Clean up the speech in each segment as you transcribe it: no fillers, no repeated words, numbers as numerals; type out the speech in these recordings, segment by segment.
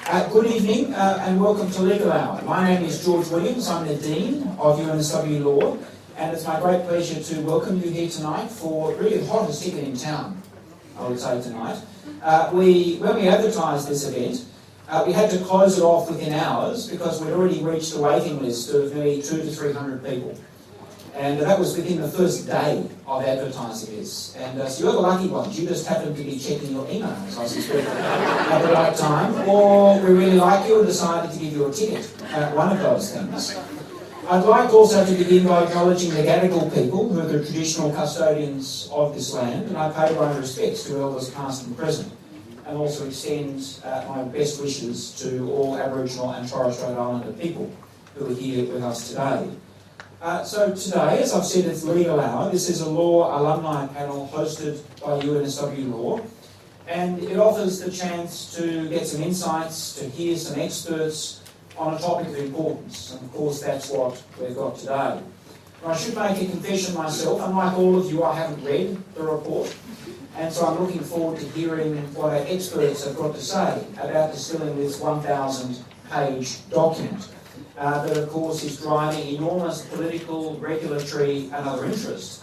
Good evening and welcome to Legal Hour. My name is George Williams. I'm the Dean of UNSW Law, and it's my great pleasure to welcome you here tonight for really the hottest ticket in town, I would say tonight. When we advertised this event, we had to close it off within hours because we'd already reached a waiting list of nearly 200 to 300 people. And that was within the first day of advertising this. And so you're the lucky ones. You just happened to be checking your emails, I suspect, at the right time. Or we really like you and decided to give you a ticket. One of those things. I'd like also to begin by acknowledging the Gadigal people, who are the traditional custodians of this land. And I pay my respects to elders past and present. And also extend my best wishes to all Aboriginal and Torres Strait Islander people who are here with us today. So today, as I've said, it's Legal Hour. This is a law alumni panel hosted by UNSW Law, and it offers the chance to get some insights, to hear some experts on a topic of importance, and of course that's what we've got today. Now, I should make a confession myself. Unlike all of you, I haven't read the report, and so I'm looking forward to hearing what our experts have got to say about distilling this 1,000-page document. That of course is driving enormous political, regulatory and other interests.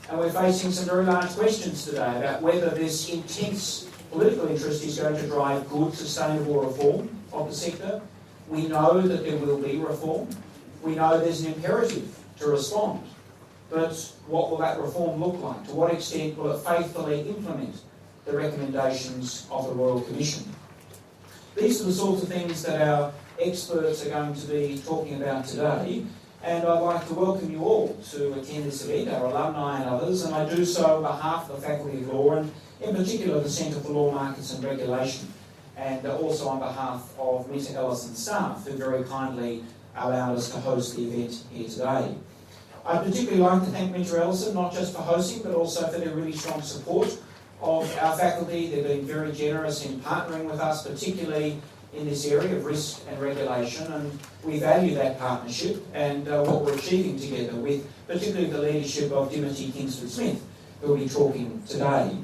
And we're facing some very large questions today about whether this intense political interest is going to drive good, sustainable reform of the sector. We know that there will be reform. We know there's an imperative to respond. But what will that reform look like? To what extent will it faithfully implement the recommendations of the Royal Commission? These are the sorts of things that our experts are going to be talking about today, and I'd like to welcome you all to attend this event, our alumni and others, and I do so on behalf of the Faculty of Law and in particular the Centre for Law Markets and Regulation, and also on behalf of Minter Ellison staff who very kindly allowed us to host the event here today. I'd particularly like to thank Minter Ellison not just for hosting but also for their really strong support of our faculty. They've been very generous in partnering with us, particularly in this area of risk and regulation, and we value that partnership and what we're achieving together with particularly the leadership of Dimity Kingsford-Smith, who will be talking today.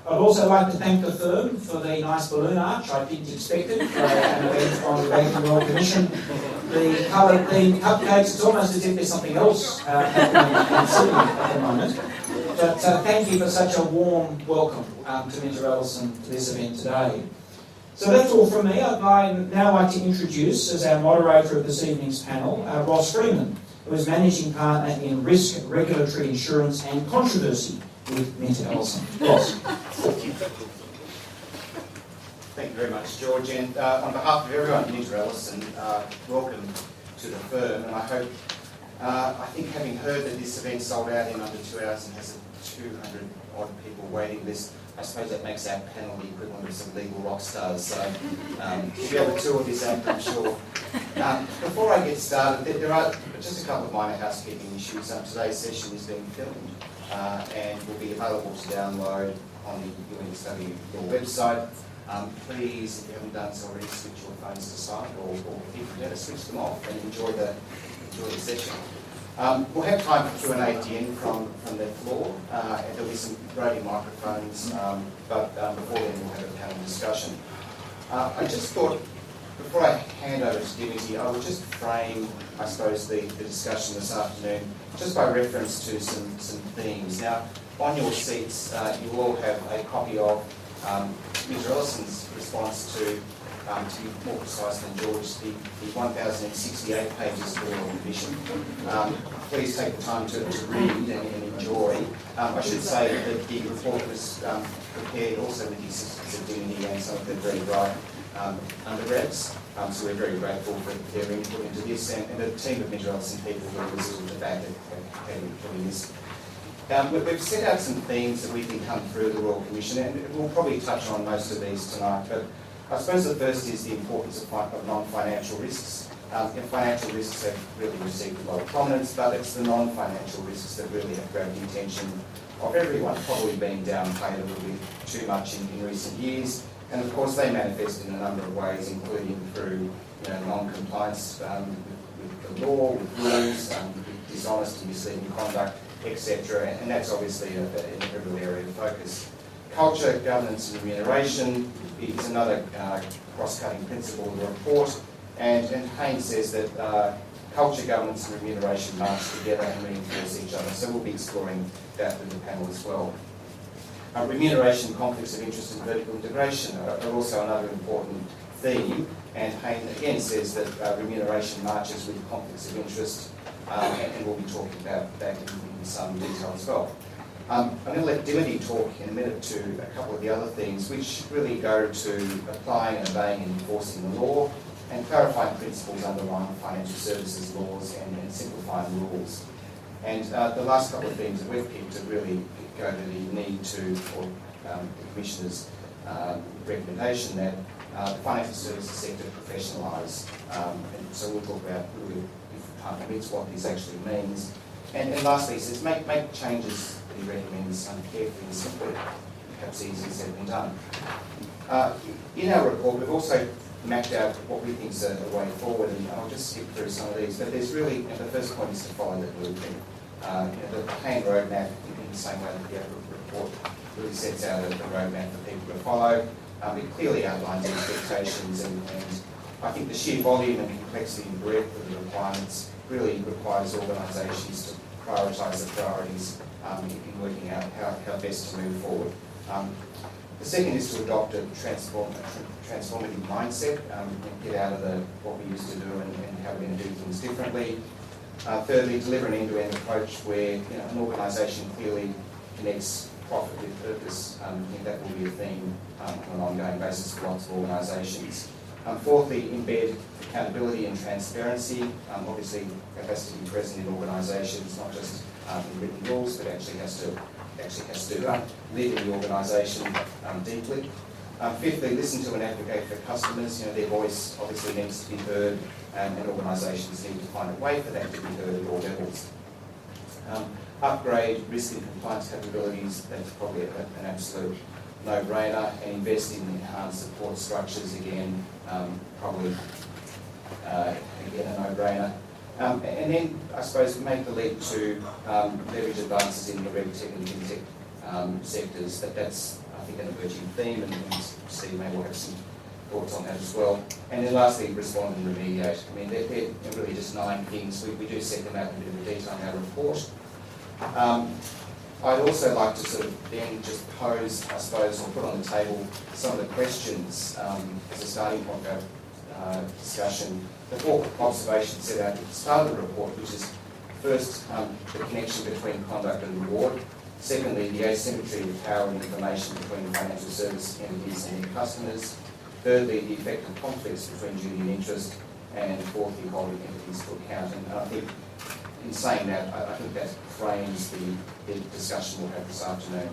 I'd also like to thank the firm for the nice balloon arch. I didn't expect it for an event on the Banking Royal Commission. The coloured themed cupcakes, it's almost as if there's something else happening in Sydney at the moment. But thank you for such a warm welcome to Minter Ellison to this event today. So that's all from me. I'd now like to introduce, as our moderator of this evening's panel, Ross Freeman, who is Managing Partner in Risk, Regulatory Insurance and Controversy with Minter Ellison. Ross. Thank you very much, George. And on behalf of everyone at Minter Ellison, welcome to the firm. And I think having heard that this event sold out in under 2 hours and has a 200 odd people waiting list, I suppose that makes our panel the equivalent of some legal rock stars, so you'll be able to tour this out, I'm sure. Before I get started, there are just a couple of minor housekeeping issues. Today's session is being filmed and will be available to download on the UNSW website. Please, if you haven't done so already, switch your phones to silent or if you better switch them off and enjoy the session. We'll have time for Q&A at the end from the floor, and there'll be some roving microphones, but before then we'll have a panel discussion. I just thought, before I hand over to Dimity, I would just frame, I suppose, the discussion this afternoon just by reference to some themes. Now, on your seats, you all have a copy of Minter Ellison's response to be more precise than George, the 1,068 pages of the Royal Commission. Please take the time to read and enjoy. I should say that the report was prepared also with the assistance of Dimity and some of the very bright undergrads. So we're very grateful for their input into this, and a team of Minter Ellison people who was at the back that had doing this. We've set out some themes that we think come through the Royal Commission, and we'll probably touch on most of these tonight. But I suppose the first is the importance of non-financial risks. Financial risks have really received a lot of prominence, but it's the non-financial risks that really have grabbed the attention of everyone, probably being downplayed a little bit too much in recent years. And of course they manifest in a number of ways, including through non-compliance with the law, with rules, with dishonesty, misleading conduct, etc. And that's obviously a real area of focus. Culture, governance and remuneration is another cross-cutting principle of the report, and Haynes says that culture, governance and remuneration march together and reinforce each other, so we'll be exploring that with the panel as well. Remuneration, conflicts of interest and vertical integration are also another important theme, and Haynes again says that remuneration marches with conflicts of interest, and we'll be talking about that in some detail as well. I'm going to let Dimity talk in a minute to a couple of the other things, which really go to applying and obeying and enforcing the law, and clarifying principles underlying financial services laws and simplifying rules. And the last couple of things that we've picked to really go to the need to, or the Commissioner's recommendation that the financial services sector professionalise. And so we'll talk about, really, if time permits, what this actually means. And lastly, he says make changes that he recommends carefully and simply, perhaps easier said than done. In our report, we've also mapped out what we think is a way forward, and I'll just skip through some of these. But there's really, the first point is to follow the blueprint. The Hayne roadmap, in the same way that the report really sets out a roadmap for people to follow. It clearly outlines expectations, and I think the sheer volume and complexity and breadth of the requirements really requires organisations to prioritise the priorities in working out how best to move forward. The second is to adopt a transformative mindset and get out of what we used to do and how we're going to do things differently. Thirdly, deliver an end-to-end approach where an organisation clearly connects profit with purpose. I think that will be a theme on an ongoing basis for lots of organisations. Fourthly, embed accountability and transparency. Obviously, that has to be present in organisations, not just in written rules, but actually has to live in the organisation deeply. Fifthly, listen to and advocate for customers. Their voice obviously needs to be heard, and organisations need to find a way for that to be heard at all levels. Upgrade risk and compliance capabilities, that's probably an absolute no-brainer, and invest in enhanced support structures, again, probably again a no-brainer. And then, I suppose, make the leap to leverage advances in the RegTech and FinTech sectors. That's, I think, an emerging theme, and Steve may well have some thoughts on that as well. And then lastly, respond and remediate. I mean, they're really just 9 things. We do set them out in a bit of detail in our report. I'd also like to sort of then just pose, I suppose, or put on the table some of the questions as a starting point for our discussion. The 4 observations set out at the start of the report, which is first, the connection between conduct and reward. Secondly, the asymmetry of power and information between financial service entities and their customers. Thirdly, the effect of conflicts between duty and interest. And fourthly, holding entities to account. And I think in saying that, I think that frames the discussion we'll have this afternoon.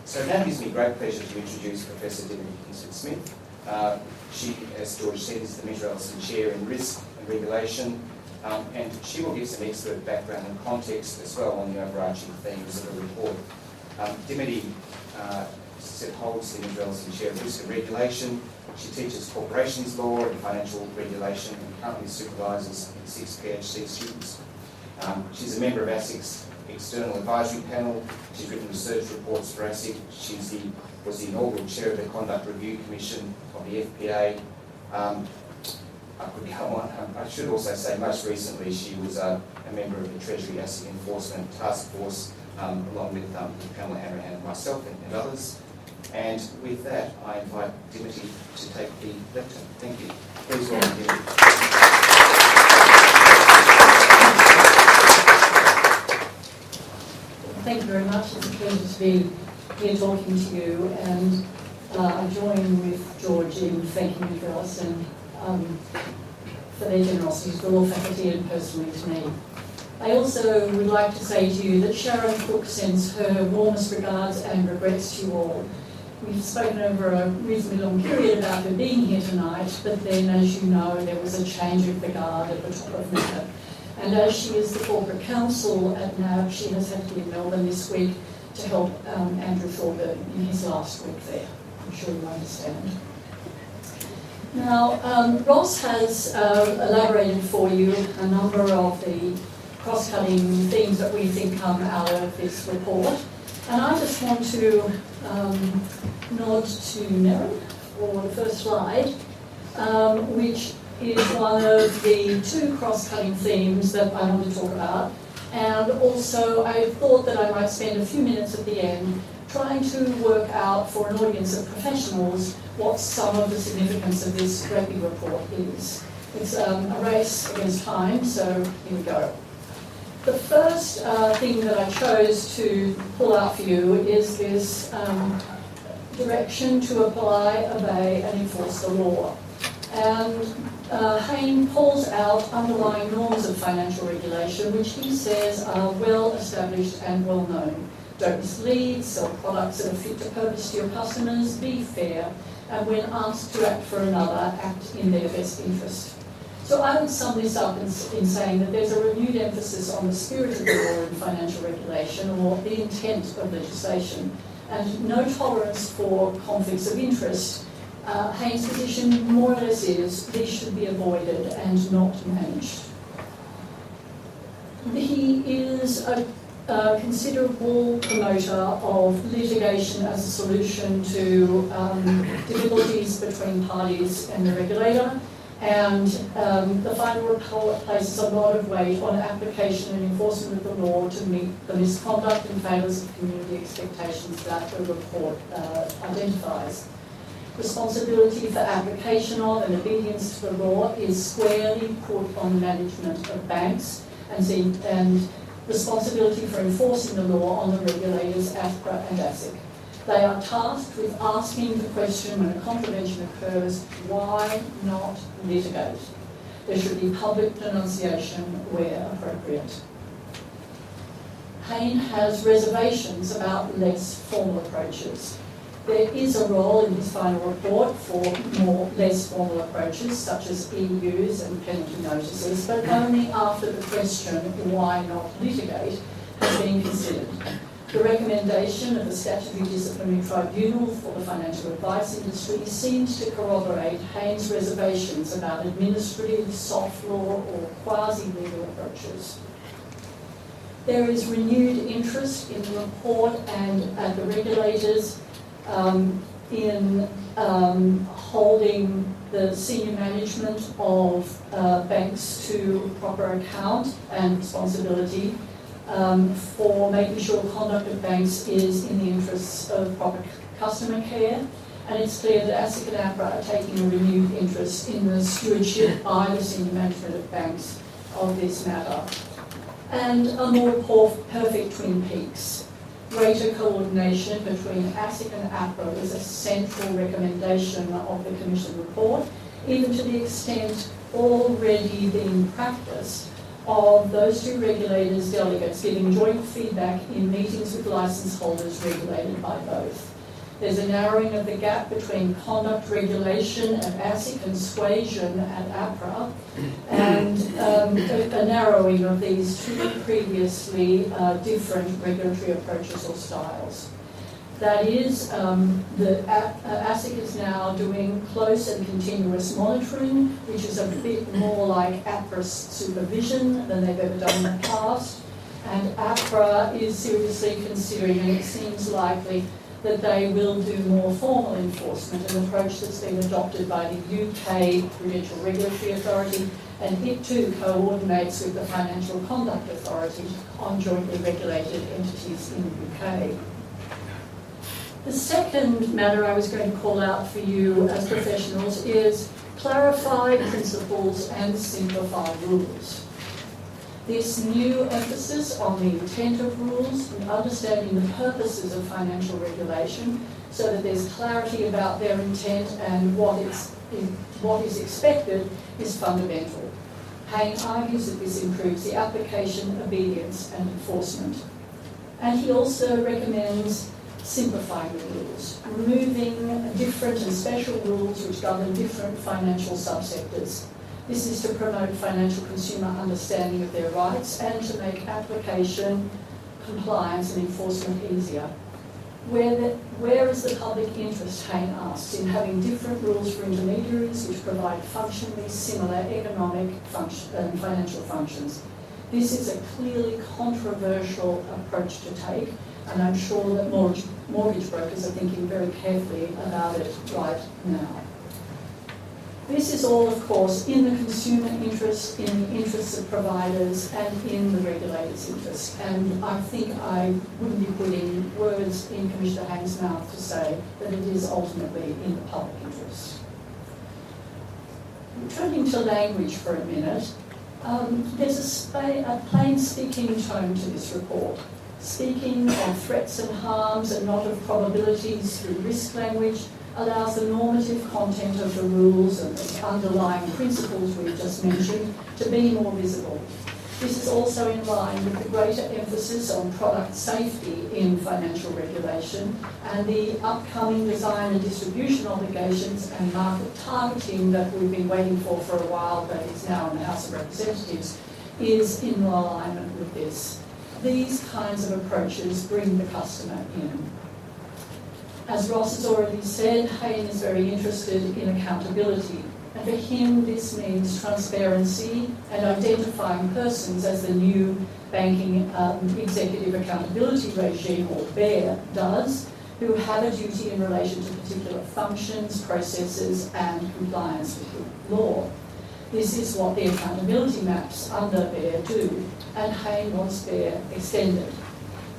So now it gives me great pleasure to introduce Professor Dimity Kingston-Smith. She, as George said, is the Measure Ellison Chair in Risk and Regulation, and she will give some expert background and context as well on the overarching themes of the report. Dimity holds the Measure Ellison Chair of Risk and Regulation. She teaches corporations law and financial regulation and currently supervises 6 PhD students. She's a member of ASIC's External Advisory Panel. She's written research reports for ASIC. She was the inaugural chair of the Conduct Review Commission of the FPA. I could go on. I should also say most recently she was a member of the Treasury ASIC Enforcement Task Force along with Pamela Hanrahan and myself and others. And with that, I invite Dimity to take the lectern. Thank you. Please welcome Dimity. Thank you very much. It's a pleasure to be here talking to you, and I join with George in thanking Measure Ellison for their generosity to the law faculty and personally to me. I also would like to say to you that Sharon Cook sends her warmest regards and regrets to you all. We've spoken over a reasonably long period about her being here tonight, but then, as you know, there was a change of the guard at the top of NAB. And as she is the corporate counsel at NAB, she has had to be in Melbourne this week to help Andrew Thorburn in his last week there. I'm sure you understand. Now, Ross has elaborated for you a number of the cross-cutting themes that we think come out of this report. And I just want to nod to Mary for the first slide, which is one of the two cross-cutting themes that I want to talk about. And also I thought that I might spend a few minutes at the end trying to work out for an audience of professionals what some of the significance of this great big report is. It's a race against time, so here we go. The first thing that I chose to pull out for you is this direction to apply, obey and enforce the law. And Hayne pulls out underlying norms of financial regulation, which he says are well established and well known. Don't mislead, sell products that are fit to purpose to your customers, be fair, and when asked to act for another, act in their best interest. So I would sum this up in saying that there's a renewed emphasis on the spirit of the law in financial regulation, or the intent of legislation, and no tolerance for conflicts of interest. Hayne's position more or less is these should be avoided and not managed. He is a considerable promoter of litigation as a solution to difficulties between parties and the regulator, and the final report places a lot of weight on application and enforcement of the law to meet the misconduct and failures of community expectations that the report identifies. Responsibility for application of and obedience to the law is squarely put on management of banks, and responsibility for enforcing the law on the regulators, APRA and ASIC. They are tasked with asking the question when a contravention occurs, why not litigate? There should be public denunciation where appropriate. Hayne has reservations about less formal approaches. There is a role in his final report for less formal approaches, such as EUs and penalty notices, but only after the question, why not litigate, has been considered. The recommendation of the Statutory Disciplinary Tribunal for the financial advice industry seems to corroborate Hayne's reservations about administrative, soft law or quasi-legal approaches. There is renewed interest in the report and at the regulators in holding the senior management of banks to proper account and responsibility for making sure conduct of banks is in the interests of proper customer care. And it's clear that ASIC and APRA are taking a renewed interest in the stewardship by the senior management of banks of this matter. And a more perfect Twin Peaks. Greater coordination between ASIC and APRA is a central recommendation of the Commission report, even to the extent already being practiced of those two regulators' delegates giving joint feedback in meetings with licence holders regulated by both. There's a narrowing of the gap between conduct regulation at ASIC and suasion at APRA, and a narrowing of these two previously different regulatory approaches or styles. That is, ASIC is now doing close and continuous monitoring, which is a bit more like APRA's supervision than they've ever done in the past. And APRA is seriously considering, and it seems likely, that they will do more formal enforcement, an approach that's been adopted by the UK Prudential Regulatory Authority, and it too coordinates with the Financial Conduct Authority on jointly regulated entities in the UK. The second matter I was going to call out for you as professionals is clarify principles and simplify rules. This new emphasis on the intent of rules and understanding the purposes of financial regulation so that there's clarity about their intent and what is expected is fundamental. Hayne argues that this improves the application, obedience and enforcement. And he also recommends simplifying the rules, removing different and special rules which govern different financial subsectors. This is to promote financial consumer understanding of their rights and to make application, compliance and enforcement easier. Where is the public interest, Hayne asks, in having different rules for intermediaries which provide functionally similar economic and financial functions? This is a clearly controversial approach to take, And I'm sure that mortgage brokers are thinking very carefully about it right now. This is all, of course, in the consumer interest, in the interests of providers, and in the regulators' interest. And I think I wouldn't be putting words in Commissioner Hain's mouth to say that it is ultimately in the public interest. Turning to language for a minute, there's a plain-speaking tone to this report. Speaking of threats and harms and not of probabilities through risk language allows the normative content of the rules and the underlying principles we've just mentioned to be more visible. This is also in line with the greater emphasis on product safety in financial regulation and the upcoming design and distribution obligations and market targeting that we've been waiting for a while, but is now in the House of Representatives, is in alignment with this. These kinds of approaches bring the customer in. As Ross has already said, Hain is very interested in accountability. And for him, this means transparency and identifying persons as the new Banking Executive Accountability Regime, or BEAR, does, who have a duty in relation to particular functions, processes, and compliance with the law. This is what the accountability maps under BEAR do, and Hain wants BEAR extended.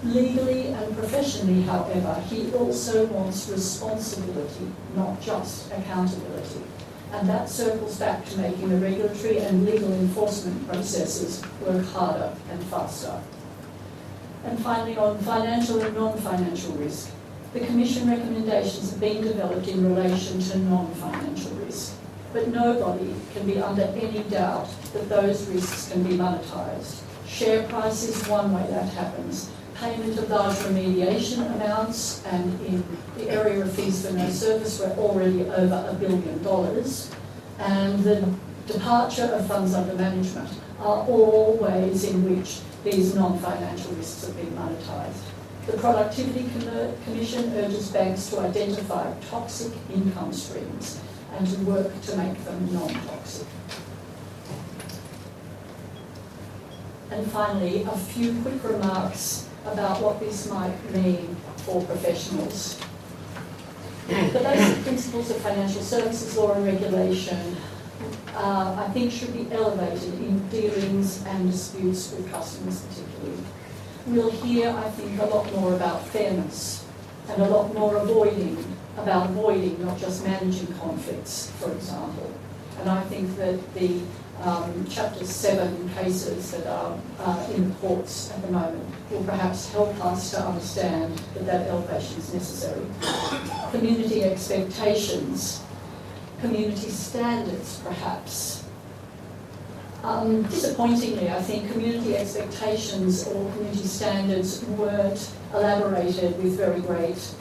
Legally and professionally, however, he also wants responsibility, not just accountability. And that circles back to making the regulatory and legal enforcement processes work harder and faster. And finally, on financial and non-financial risk, the Commission recommendations have been developed in relation to non-financial risk. But nobody can be under any doubt that those risks can be monetised. Share price is one way that happens. Payment of large remediation amounts, and in the area of fees for no service, we're already over $1 billion, and the departure of funds under management are all ways in which these non-financial risks have been monetised. The Productivity Commission urges banks to identify toxic income streams and to work to make them non-toxic. And finally, a few quick remarks about what this might mean for professionals. The basic principles of financial services law and regulation, I think, should be elevated in dealings and disputes with customers particularly. We'll hear, I think, a lot more about fairness and a lot more about avoiding, not just managing conflicts, for example. And I think that the Chapter 7 cases that are in the courts at the moment will perhaps help us to understand that elevation is necessary. Community expectations, community standards perhaps. Disappointingly, I think community expectations or community standards weren't elaborated with very great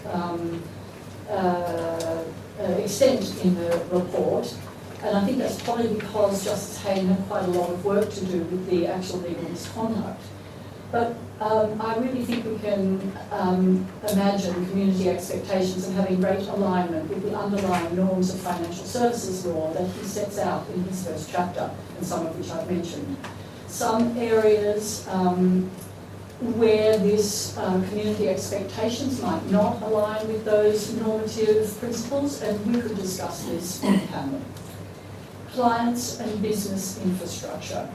extent in the report. And I think that's probably because Justice Hain had quite a lot of work to do with the actual legal misconduct. But I really think we can imagine community expectations and having great alignment with the underlying norms of financial services law that he sets out in his first chapter, and some of which I've mentioned. Some areas where this community expectations might not align with those normative principles, and we could discuss this on the panel. Clients and business infrastructure.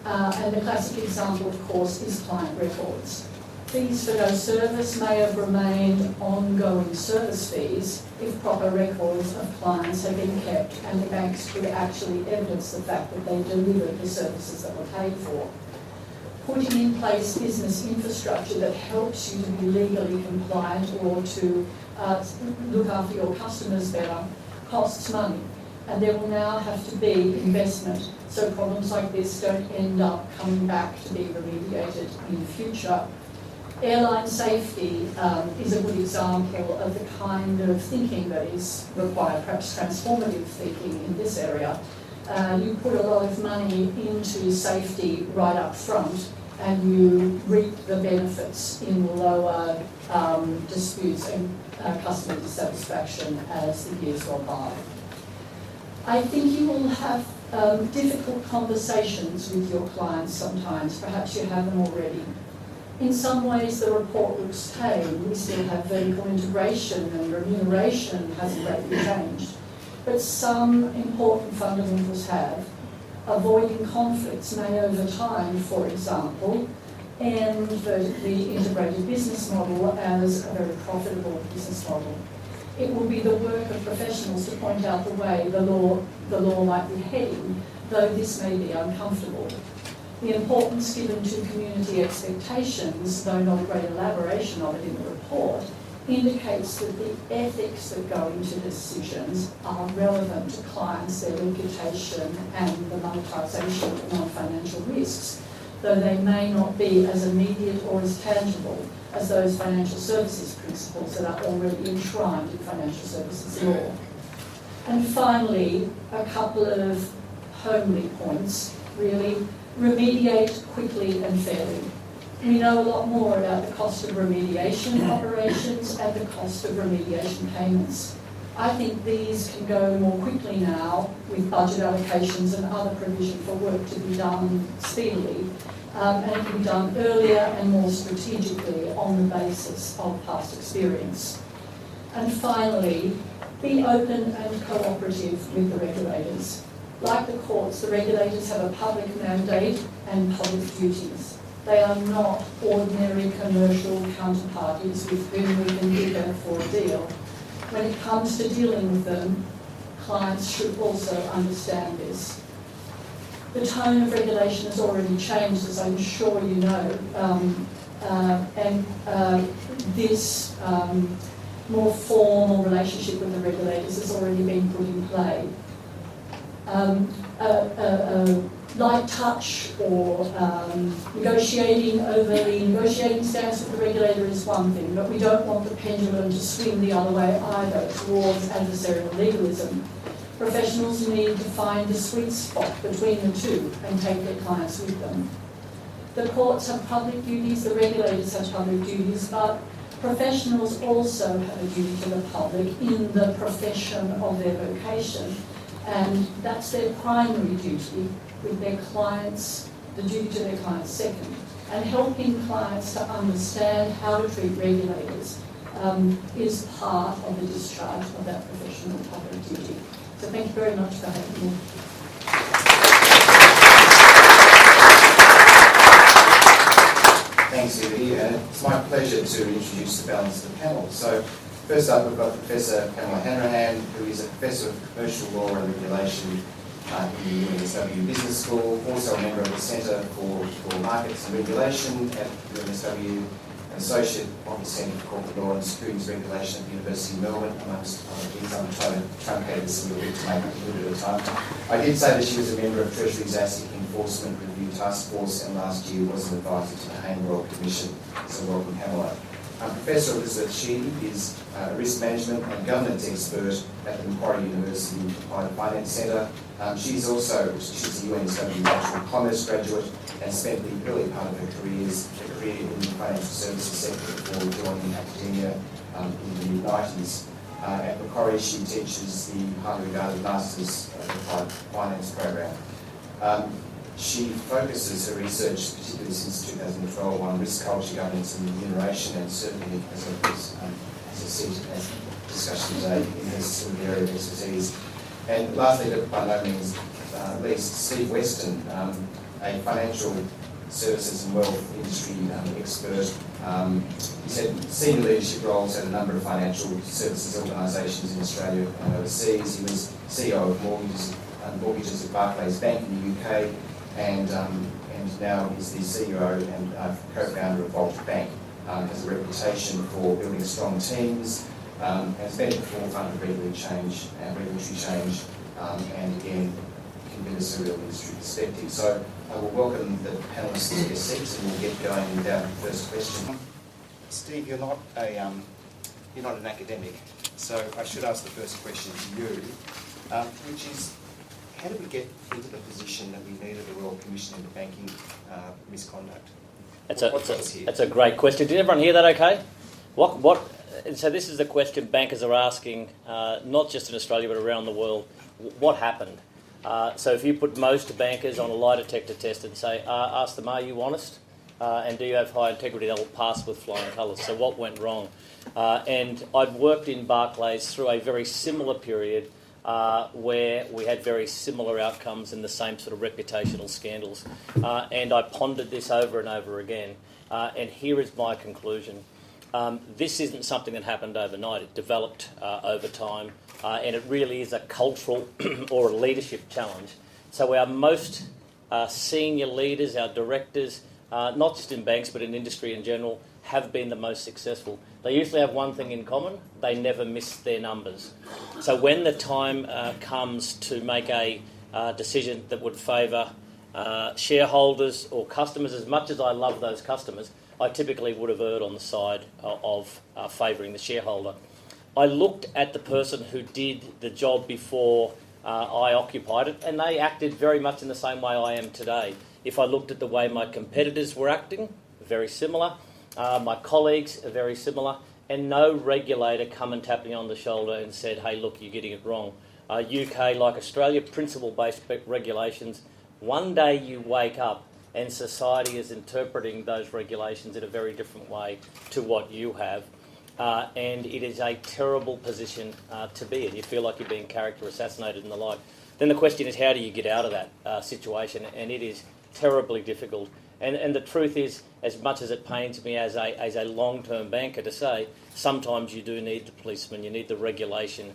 And the classic example, of course, is client records. Fees for no service may have remained ongoing service fees if proper records of clients had been kept and the banks could actually evidence the fact that they delivered the services that were paid for. Putting in place business infrastructure that helps you to be legally compliant or to look after your customers better costs money. And there will now have to be investment so problems like this don't end up coming back to be remediated in the future. Airline safety is a good example of the kind of thinking that is required, perhaps transformative thinking in this area. You put a lot of money into safety right up front and you reap the benefits in lower disputes and customer dissatisfaction as the years go by. I think you will have difficult conversations with your clients sometimes, perhaps you have them already. In some ways, the report looks tame. We still have vertical integration and remuneration hasn't greatly changed. But some important fundamentals have. Avoiding conflicts may over time, for example, end vertically integrated business model as a very profitable business model. It will be the work of professionals to point out the way the law might be heading, though this may be uncomfortable. The importance given to community expectations, though not a great elaboration of it in the report, indicates that the ethics that go into decisions are relevant to clients, their reputation and the monetisation of non-financial risks, though they may not be as immediate or as tangible as those financial services principles that are already enshrined in financial services law. And finally, a couple of homely points, really. Remediate quickly and fairly. We know a lot more about the cost of remediation operations and the cost of remediation payments. I think these can go more quickly now with budget allocations and other provision for work to be done speedily, and it can be done earlier and more strategically on the basis of past experience. And finally, be open and cooperative with the regulators. Like the courts, the regulators have a public mandate and public duties. They are not ordinary commercial counterparties with whom we can bigger for a deal. When it comes to dealing with them, clients should also understand this. The tone of regulation has already changed, as I'm sure you know, this more formal relationship with the regulators has already been put in play. Light touch or negotiating stance with the regulator is one thing, but we don't want the pendulum to swing the other way either towards adversarial legalism. Professionals need to find the sweet spot between the two and take their clients with them. The courts have public duties, the regulators have public duties, but professionals also have a duty to the public in the profession of their vocation. And that's their primary duty with their clients, the duty to their clients second. And helping clients to understand how to treat regulators is part of the discharge of that professional public duty. So thank you very much for having me. Thanks, Evie, and it's my pleasure to introduce the balance of the panel. So first up, we've got Professor Pamela Hanrahan, who is a Professor of Commercial Law and Regulation in the UNSW Business School, also a member of the Centre for Markets and Regulation at UNSW, an Associate of the Centre for Corporate Law and Securities Regulation at the University of Melbourne, amongst other things. I'm trying to truncate this a little bit to make it a little bit of time. I did say that she was a member of Treasury's ASIC Enforcement Review Task Force, and last year was an advisor to the Hayne Royal Commission. So welcome, Pamela. Professor Elizabeth Sheedy is a risk management and governance expert at the Macquarie University Applied Finance Centre. She's a UNSW Natural Commerce graduate and spent the early part of her career in the financial services sector before joining academia in the mid-90s. At Macquarie, she teaches the highly regarded Masters Applied Finance program. She focuses her research, particularly since 2012, on risk culture, governance and remuneration, and certainly, as I said, as discussion today, in her sort of area of expertise. And lastly, but by no means least, Steve Weston, a financial services and wealth industry expert. He's had senior leadership roles at a number of financial services organisations in Australia and overseas. He was CEO of mortgages at Barclays Bank in the UK, and now he's the CEO and co-founder of Volt Bank. Has a reputation for building strong teams, has been at the forefront of regulatory change, and again, can give us a real industry perspective. So I will welcome the panellists to their seats, and we'll get going with our first question. Steve, you're not an academic, so I should ask the first question to you, which is, how did we get into the position that we needed a Royal Commission into banking misconduct? That's a great question. Did everyone hear that okay? So this is the question bankers are asking, not just in Australia but around the world. What happened? So if you put most bankers on a lie detector test and say, ask them, are you honest? And do you have high integrity? They'll pass with flying colours. So what went wrong? And I'd worked in Barclays through a very similar period where we had very similar outcomes and the same sort of reputational scandals. And I pondered this over and over again. And here is my conclusion. This isn't something that happened overnight. It developed over time. And it really is a cultural or a leadership challenge. So our most senior leaders, our directors, not just in banks but in industry in general, have been the most successful. They usually have one thing in common: they never miss their numbers. So when the time comes to make a decision that would favour shareholders or customers, as much as I love those customers, I typically would have erred on the side of favouring the shareholder. I looked at the person who did the job before I occupied it, and they acted very much in the same way I am today. If I looked at the way my competitors were acting, very similar. My colleagues are very similar, and no regulator come and tapped me on the shoulder and said, hey, look, you're getting it wrong. UK, like Australia, principle-based regulations. One day you wake up and society is interpreting those regulations in a very different way to what you have. And it is a terrible position to be in. You feel like you're being character assassinated and the like. Then the question is, how do you get out of that situation? And it is terribly difficult. And the truth is, as much as it pains me as a long-term banker to say, sometimes you do need the policeman, you need the regulation,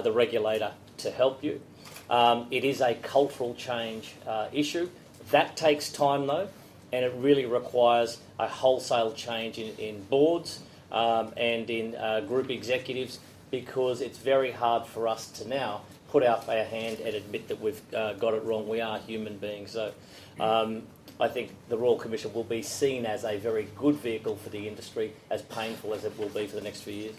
the regulator to help you. It is a cultural change issue. That takes time though, and it really requires a wholesale change in boards and in group executives, because it's very hard for us to now put out our hand and admit that we've got it wrong. We are human beings. So I think the Royal Commission will be seen as a very good vehicle for the industry, as painful as it will be for the next few years.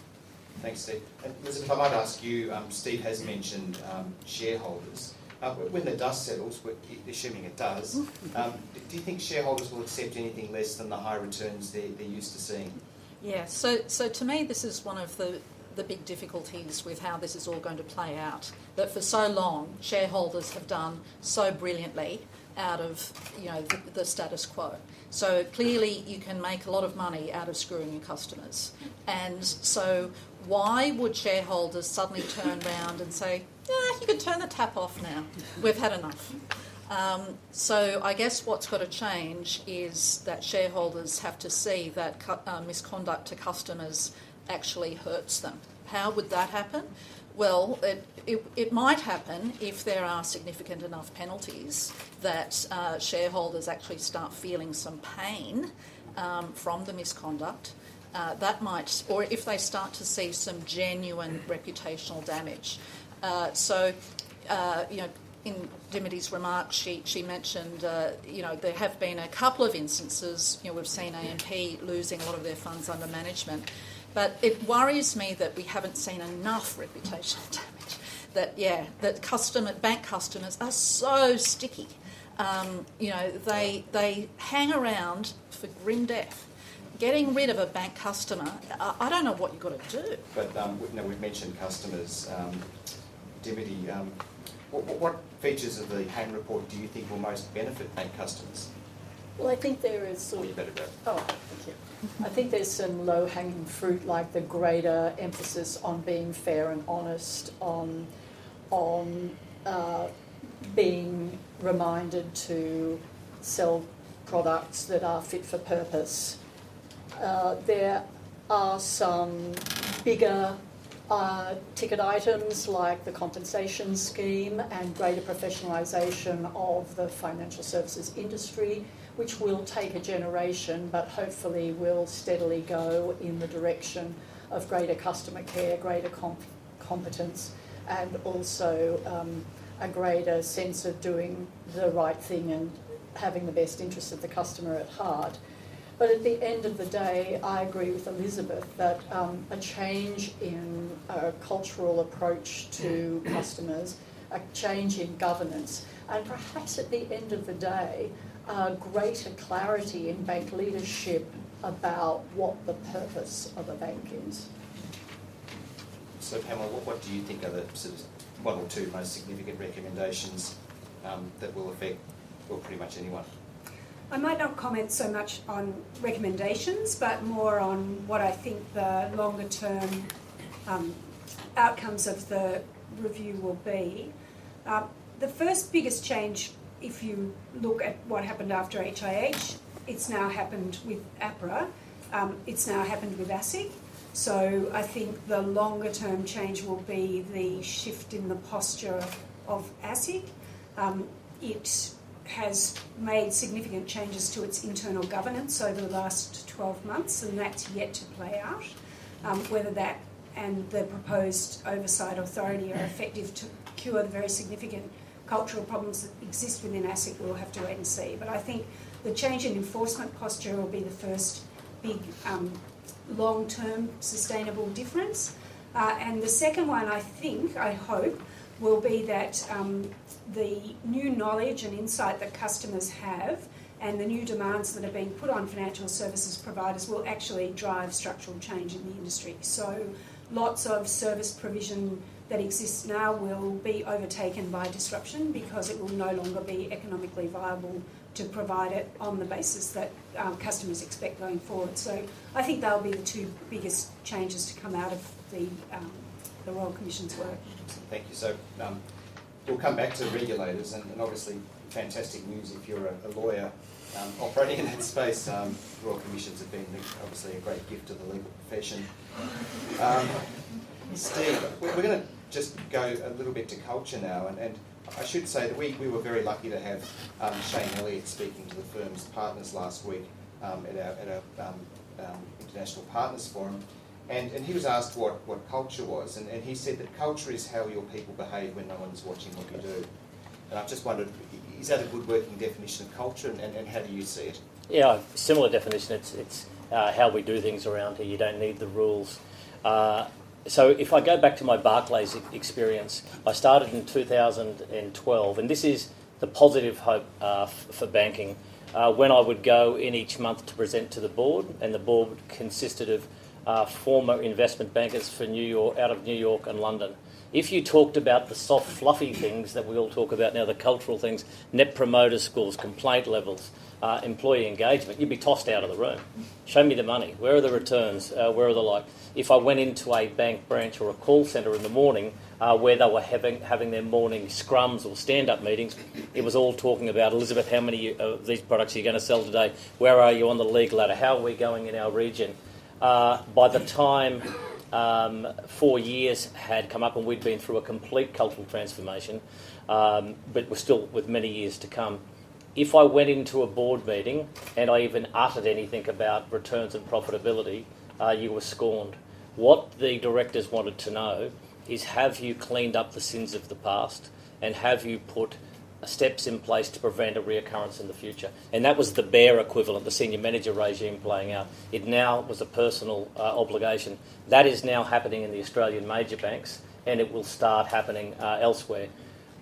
Thanks, Steve. And Elizabeth, if I might ask you, Steve has mentioned shareholders. When the dust settles, assuming it does, do you think shareholders will accept anything less than the high returns they're used to seeing? Yeah, so to me this is one of the big difficulties with how this is all going to play out, that for so long shareholders have done so brilliantly out of the status quo. So clearly you can make a lot of money out of screwing your customers. And so why would shareholders suddenly turn around and say, you can turn the tap off now, we've had enough? So I guess what's got to change is that shareholders have to see that misconduct to customers actually hurts them. How would that happen? Well, it might happen if there are significant enough penalties that shareholders actually start feeling some pain from the misconduct. That might, or if they start to see some genuine reputational damage. In Dimity's remarks, she mentioned, there have been a couple of instances, we've seen AMP losing a lot of their funds under management. But it worries me that we haven't seen enough reputational damage. That bank customers are so sticky. They hang around for grim death. Getting rid of a bank customer, I don't know what you've got to do. But we've mentioned customers. Dimity, what features of the Hayne report do you think will most benefit bank customers? Well, I think there is You better go. Oh, thank you. I think there's some low-hanging fruit, like the greater emphasis on being fair and honest, on being reminded to sell products that are fit for purpose. There are some bigger ticket items like the compensation scheme and greater professionalisation of the financial services industry, which will take a generation, but hopefully will steadily go in the direction of greater customer care, greater competence, and also a greater sense of doing the right thing and having the best interests of the customer at heart. But at the end of the day, I agree with Elizabeth that a change in a cultural approach to customers, a change in governance, and perhaps at the end of the day, greater clarity in bank leadership about what the purpose of a bank is. So Pamela, what do you think are the sort of one or two most significant recommendations that will affect, well, pretty much anyone? I might not comment so much on recommendations, but more on what I think the longer term outcomes of the review will be. The first biggest change, if you look at what happened after HIH, it's now happened with APRA, it's now happened with ASIC. So I think the longer term change will be the shift in the posture of ASIC. It has made significant changes to its internal governance over the last 12 months, and that's yet to play out. Whether that and the proposed oversight authority are effective to cure the very significant cultural problems that exist within ASIC, we'll have to wait and see. But I think the change in enforcement posture will be the first big long-term sustainable difference. And the second one, I hope, will be that the new knowledge and insight that customers have and the new demands that are being put on financial services providers will actually drive structural change in the industry. So lots of service provision that exists now will be overtaken by disruption because it will no longer be economically viable to provide it on the basis that customers expect going forward. So I think they'll be the two biggest changes to come out of the Royal Commission's work. Thank you. So we'll come back to regulators, and obviously fantastic news if you're a lawyer operating in that space. Royal Commissions have been obviously a great gift to the legal profession. Steve, we're going to just go a little bit to culture now, and I should say that we were very lucky to have Shane Elliott speaking to the firm's partners last week at our International Partners Forum, and he was asked what culture was, and he said that culture is how your people behave when no one's watching what you do. And I've just wondered, is that a good working definition of culture, and how do you see it? Yeah, similar definition. It's how we do things around here. You don't need the rules. So if I go back to my Barclays experience, I started in 2012, and this is the positive hope for banking. When I would go in each month to present to the board, and the board consisted of former investment bankers for New York, out of New York and London. If you talked about the soft, fluffy things that we all talk about now, the cultural things, net promoter scores, complaint levels, employee engagement, you'd be tossed out of the room. Show me the money. Where are the returns? Where are the like? If I went into a bank branch or a call centre in the morning where they were having their morning scrums or stand-up meetings, it was all talking about, Elizabeth, how many of these products are you going to sell today? Where are you on the league ladder? How are we going in our region? By the time 4 years had come up and we'd been through a complete cultural transformation, but we're still with many years to come. If I went into a board meeting and I even uttered anything about returns and profitability, you were scorned. What the directors wanted to know is, have you cleaned up the sins of the past, and have you put steps in place to prevent a reoccurrence in the future? And that was the BEAR equivalent, the senior manager regime playing out. It now was a personal obligation. That is now happening in the Australian major banks, and it will start happening elsewhere.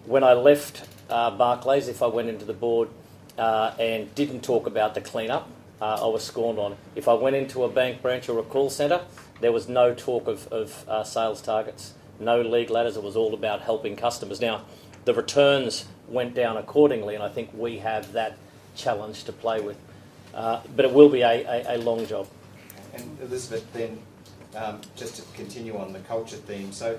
When I left Barclays, if I went into the board and didn't talk about the clean-up, I was scorned on. If I went into a bank branch or a call centre, there was no talk of sales targets, no league ladders. It was all about helping customers. Now, the returns went down accordingly, and I think we have that challenge to play with. But it will be a long job. And Elizabeth, then, just to continue on the culture theme, so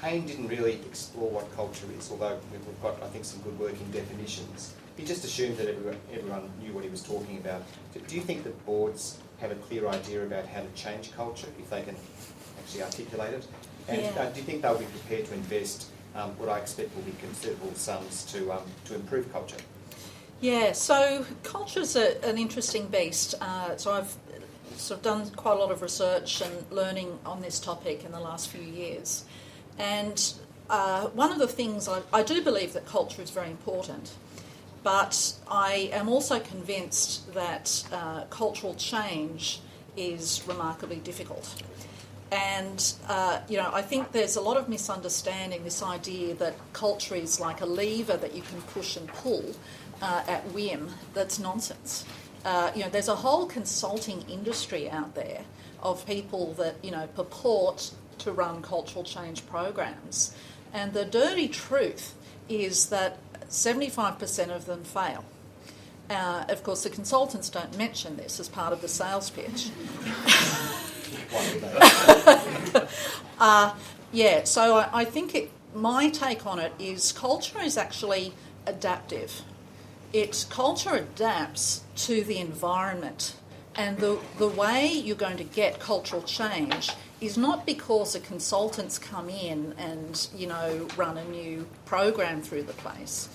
Hayne didn't really explore what culture is, although we've got, I think, some good working definitions. He just assumed that everyone knew what he was talking about. Do you think that boards have a clear idea about how to change culture, if they can actually articulate it? And do you think they'll be prepared to invest what I expect will be considerable sums to improve culture? Yeah, so culture's an interesting beast. So I've sort of done quite a lot of research and learning on this topic in the last few years. And one of the things, I do believe that culture is very important, but I am also convinced that cultural change is remarkably difficult. And, I think there's a lot of misunderstanding, this idea that culture is like a lever that you can push and pull at whim. That's nonsense. There's a whole consulting industry out there of people that, purport to run cultural change programs. And the dirty truth is that 75% of them fail. Of course, the consultants don't mention this as part of the sales pitch. So I think my take on it is culture is actually adaptive. Culture adapts to the environment, and the way you're going to get cultural change is not because the consultants come in and, run a new program through the place.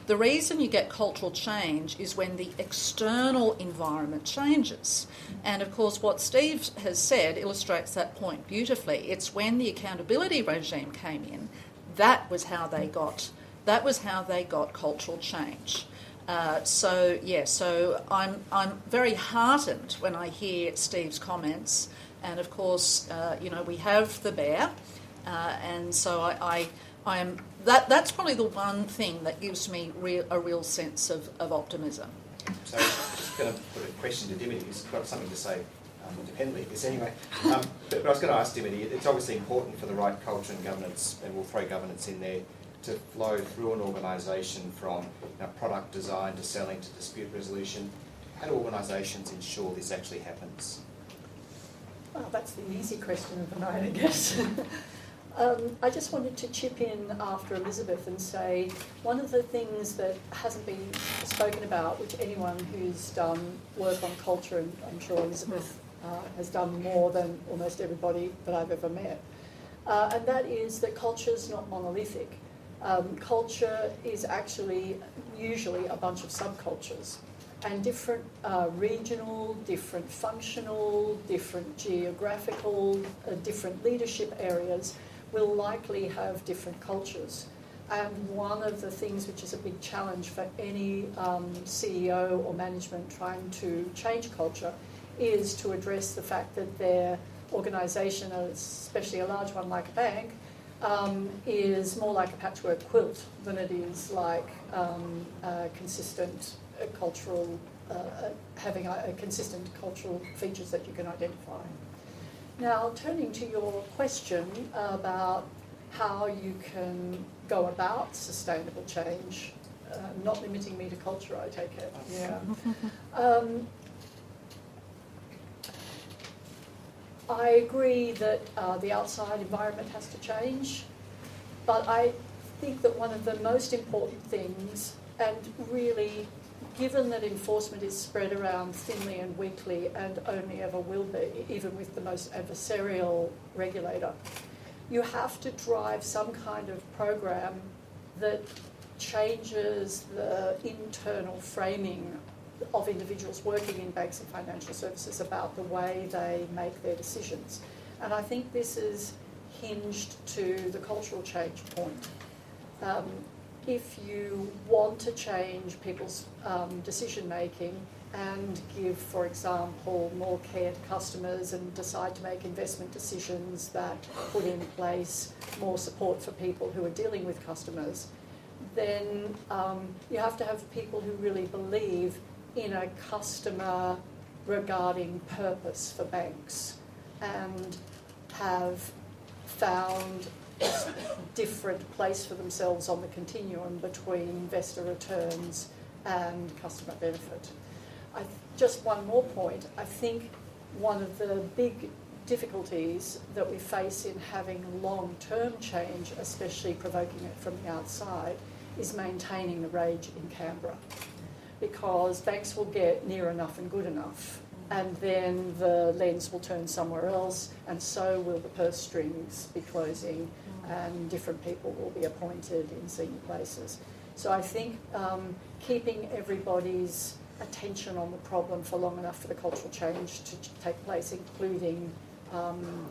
The reason you get cultural change is when the external environment changes. And of course, what Steve has said illustrates that point beautifully. It's when the accountability regime came in, that was how they got cultural change. So I'm very heartened when I hear Steve's comments. And of course, we have the bear, and so I am. That's probably the one thing that gives me a real sense of optimism. So I'm just going to put a question to Dimity, who's got something to say independently of this anyway. But I was going to ask Dimity, it's obviously important for the right culture and governance, and we'll throw governance in there, to flow through an organisation from product design to selling to dispute resolution. How do organisations ensure this actually happens? Well, that's the easy question of the night, I guess. I just wanted to chip in after Elizabeth and say one of the things that hasn't been spoken about, which anyone who's done work on culture, and I'm sure Elizabeth has done more than almost everybody that I've ever met, and that is that culture is not monolithic. Culture is actually usually a bunch of subcultures, and different regional, different functional, different geographical, different leadership areas will likely have different cultures. And one of the things which is a big challenge for any CEO or management trying to change culture is to address the fact that their organisation, especially a large one like a bank, is more like a patchwork quilt than it is like consistent cultural, having a consistent cultural features that you can identify. Now, turning to your question about how you can go about sustainable change, not limiting me to culture, I take it. Yeah. I agree that the outside environment has to change, but I think that one of the most important things, and really given that enforcement is spread around thinly and weakly and only ever will be, even with the most adversarial regulator, you have to drive some kind of program that changes the internal framing of individuals working in banks and financial services about the way they make their decisions. And I think this is hinged to the cultural change point. If you want to change people's decision making and give, for example, more care to customers and decide to make investment decisions that put in place more support for people who are dealing with customers, then you have to have people who really believe in a customer regarding purpose for banks and have found a different place for themselves on the continuum between investor returns and customer benefit. Just one more point. I think one of the big difficulties that we face in having long-term change, especially provoking it from the outside, is maintaining the rage in Canberra. Because banks will get near enough and good enough, and then the lens will turn somewhere else, and so will the purse strings be closing, and different people will be appointed in senior places. So I think keeping everybody's attention on the problem for long enough for the cultural change to take place, including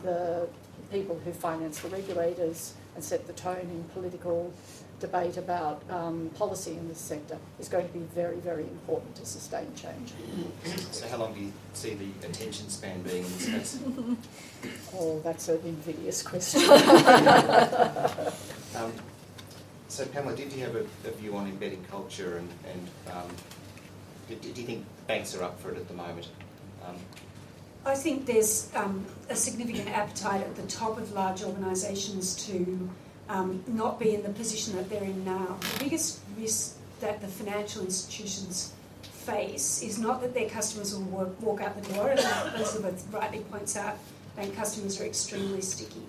the people who finance the regulators and set the tone in political debate about policy in this sector, is going to be very, very important to sustain change. So how long do you see the attention span being in this case? Oh, that's an invidious question. So Pamela, did you have a view on embedding culture and do you think banks are up for it at the moment? I think there's a significant appetite at the top of large organisations to not be in the position that they're in now. The biggest risk that the financial institutions face is not that their customers will walk out the door, and Elizabeth rightly points out, bank customers are extremely sticky.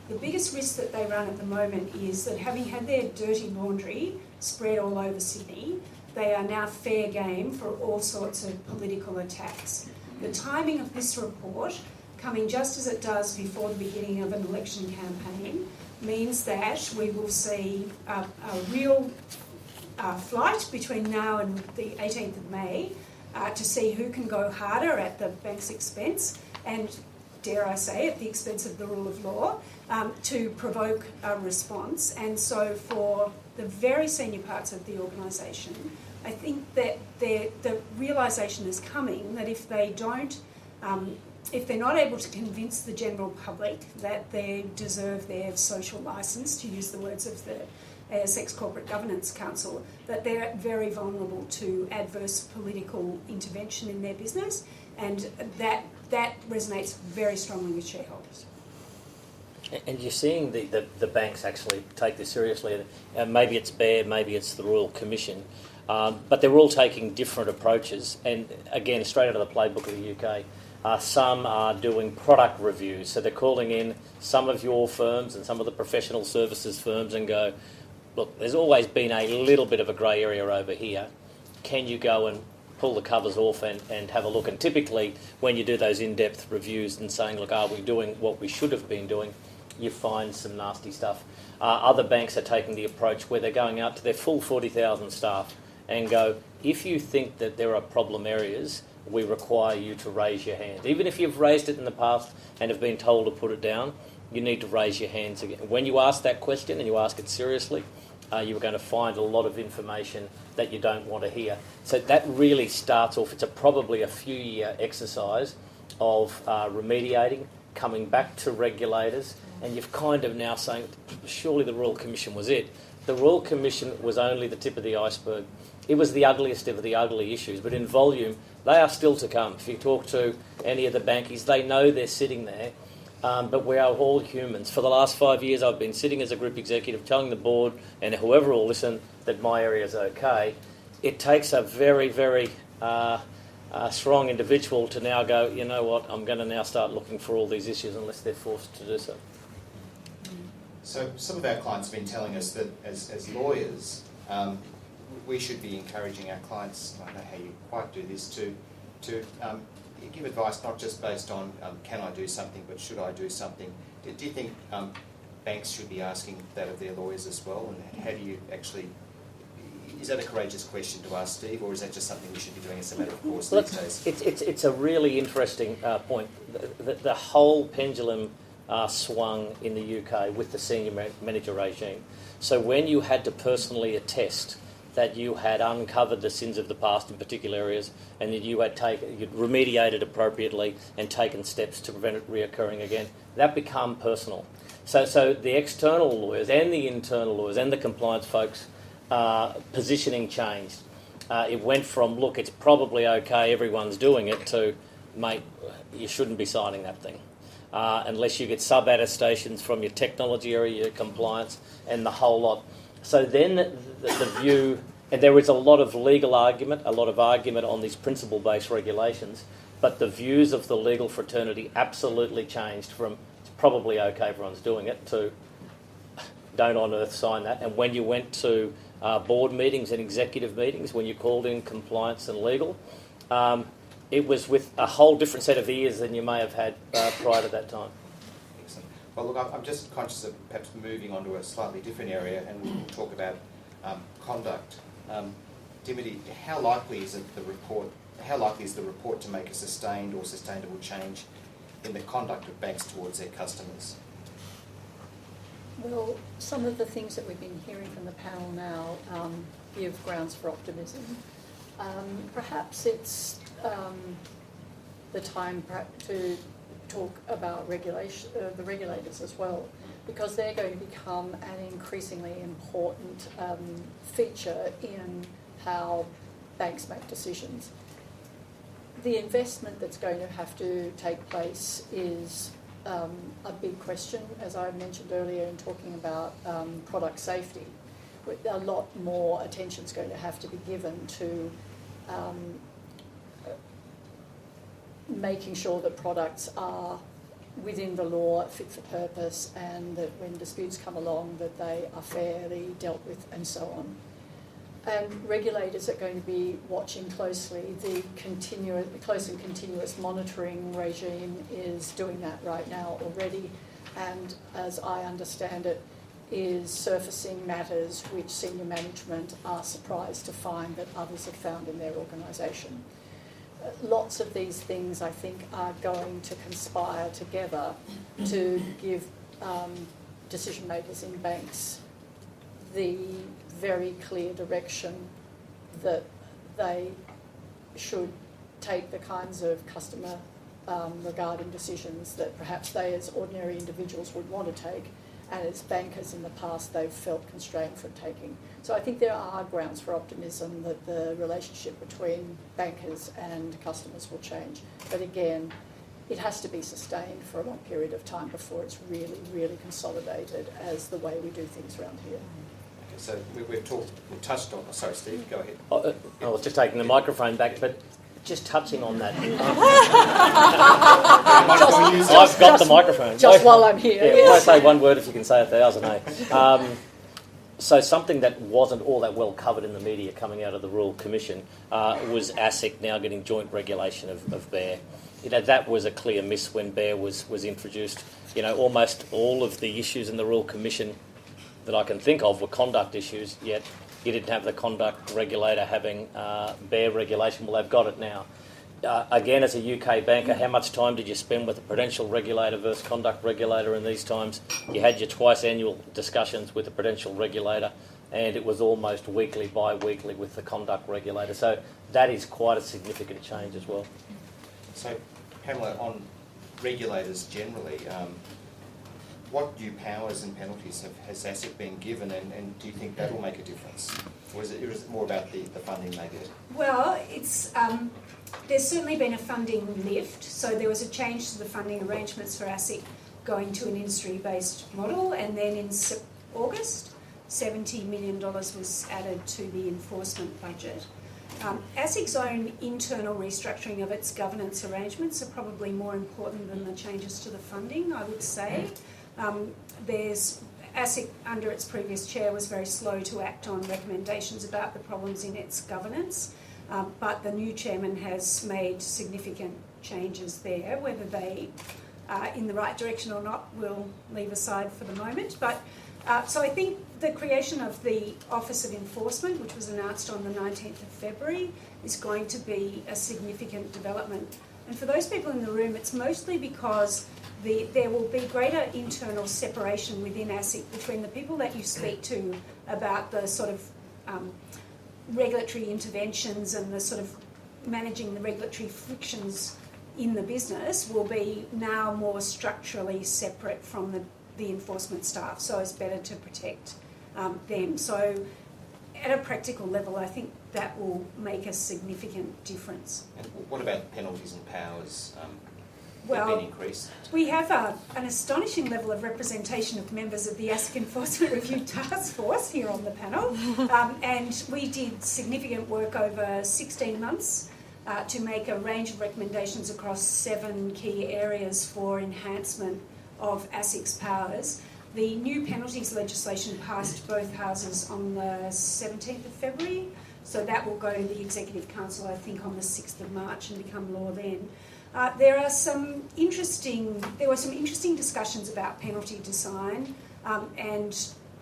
The biggest risk that they run at the moment is that having had their dirty laundry spread all over Sydney, they are now fair game for all sorts of political attacks. The timing of this report, coming just as it does before the beginning of an election campaign, means that we will see a real flight between now and the 18th of May to see who can go harder at the bank's expense and, dare I say, at the expense of the rule of law, to provoke a response. And so for the very senior parts of the organisation, I think that the realisation is coming that if they don't, if they're not able to convince the general public that they deserve their social licence, to use the words of the ASX Corporate Governance Council, that they're very vulnerable to adverse political intervention in their business, and that resonates very strongly with shareholders. And you're seeing the banks actually take this seriously. Maybe it's BEAR, maybe it's the Royal Commission, but they're all taking different approaches. And again, straight out of the playbook of the UK, some are doing product reviews. So they're calling in some of your firms and some of the professional services firms and go, look, there's always been a little bit of a grey area over here. Can you go and pull the covers off and have a look? And typically when you do those in-depth reviews and saying, look, are we doing what we should have been doing, you find some nasty stuff. Other banks are taking the approach where they're going out to their full 40,000 staff and go, if you think that there are problem areas, we require you to raise your hand. Even if you've raised it in the past and have been told to put it down, you need to raise your hands again. When you ask that question and you ask it seriously, you're going to find a lot of information that you don't want to hear. So that really starts off, it's probably a few-year exercise of remediating, coming back to regulators, and you've kind of now saying, surely the Royal Commission was it. The Royal Commission was only the tip of the iceberg. It was the ugliest of the ugly issues, but in volume, they are still to come. If you talk to any of the bankies, they know they're sitting there, but we are all humans. For the last 5 years, I've been sitting as a group executive telling the board and whoever will listen that my area is okay. It takes a very, very strong individual to now go, you know what, I'm going to now start looking for all these issues unless they're forced to do so. So some of our clients have been telling us that as lawyers, we should be encouraging our clients, I don't know how you quite do this, to give advice not just based on can I do something, but should I do something. Do you think banks should be asking that of their lawyers as well? And how do you actually, is that a courageous question to ask, Steve, or is that just something we should be doing as a matter of course these days? It's a really interesting point. The whole pendulum swung in the UK with the senior manager regime. So when you had to personally attest that you had uncovered the sins of the past in particular areas and that you had you'd remediated appropriately and taken steps to prevent it reoccurring again, that became personal. So the external lawyers and the internal lawyers and the compliance folks positioning changed. It went from, look, it's probably okay, everyone's doing it, to, mate, you shouldn't be signing that thing. Unless you get sub-attestations from your technology area, your compliance, and the whole lot. So then the view, and there is a lot of legal argument, a lot of argument on these principle-based regulations, but the views of the legal fraternity absolutely changed from it's probably okay, everyone's doing it, to don't on earth sign that. And when you went to board meetings and executive meetings, when you called in compliance and legal, it was with a whole different set of ears than you may have had prior to that time. Excellent. Well, look, I'm just conscious of perhaps moving on to a slightly different area, and we'll talk about conduct. Dimity, how likely is the report to make a sustained or sustainable change in the conduct of banks towards their customers? Well, some of the things that we've been hearing from the panel now give grounds for optimism. Perhaps it's the time to talk about regulation, the regulators as well, because they're going to become an increasingly important feature in how banks make decisions. The investment that's going to have to take place is a big question, as I mentioned earlier in talking about product safety. A lot more attention is going to have to be given to making sure that products are within the law, fit for purpose, and that when disputes come along that they are fairly dealt with and so on. And regulators are going to be watching closely. The close and continuous monitoring regime is doing that right now already, and as I understand it, is surfacing matters which senior management are surprised to find that others have found in their organisation. Lots of these things, I think, are going to conspire together to give decision makers in banks the very clear direction that they should take the kinds of customer regarding decisions that perhaps they as ordinary individuals would want to take, and as bankers in the past they've felt constrained from taking. So I think there are grounds for optimism that the relationship between bankers and customers will change. But again, it has to be sustained for a long period of time before it's really, really consolidated as the way we do things around here. Okay, so we've touched on... Sorry, Steve, go ahead. I was just taking the microphone back, but just touching on that. I've got the microphone. Just while I'm here. Yeah, if I say one word, if you can say 1,000, eh? So something that wasn't all that well covered in the media coming out of the Royal Commission was ASIC now getting joint regulation of BEAR. That was a clear miss when BEAR was introduced. Almost all of the issues in the Royal Commission that I can think of were conduct issues, yet you didn't have the conduct regulator having BEAR regulation. Well, they've got it now. Again, as a UK banker, how much time did you spend with the prudential regulator versus conduct regulator in these times? You had your twice annual discussions with the prudential regulator, and it was almost weekly, bi-weekly with the conduct regulator. So that is quite a significant change as well. So, Pamela, on regulators generally, what new powers and penalties has ASIC been given, and do you think that will make a difference? Or is it more about the funding they get? Well, it's there's certainly been a funding lift. So there was a change to the funding arrangements for ASIC going to an industry-based model, and then in August, $70 million was added to the enforcement budget. ASIC's own internal restructuring of its governance arrangements are probably more important than the changes to the funding, I would say. ASIC, under its previous chair, was very slow to act on recommendations about the problems in its governance, but the new chairman has made significant changes there. Whether they are in the right direction or not, we'll leave aside for the moment. But so I think the creation of the Office of Enforcement, which was announced on the 19th of February, is going to be a significant development. And for those people in the room, it's mostly because there will be greater internal separation within ASIC between the people that you speak to about the sort of regulatory interventions and the sort of managing the regulatory frictions in the business will be now more structurally separate from the enforcement staff, so it's better to protect them. So at a practical level, I think that will make a significant difference. And what about penalties and powers? Well, have been increased? We have an astonishing level of representation of members of the ASIC Enforcement Review Task Force here on the panel, and we did significant work over 16 months to make a range of recommendations across 7 key areas for enhancement of ASIC's powers. The new penalties legislation passed both houses on the 17th of February, so that will go to the Executive Council, I think, on the 6th of March and become law then. There were some interesting discussions about penalty design, and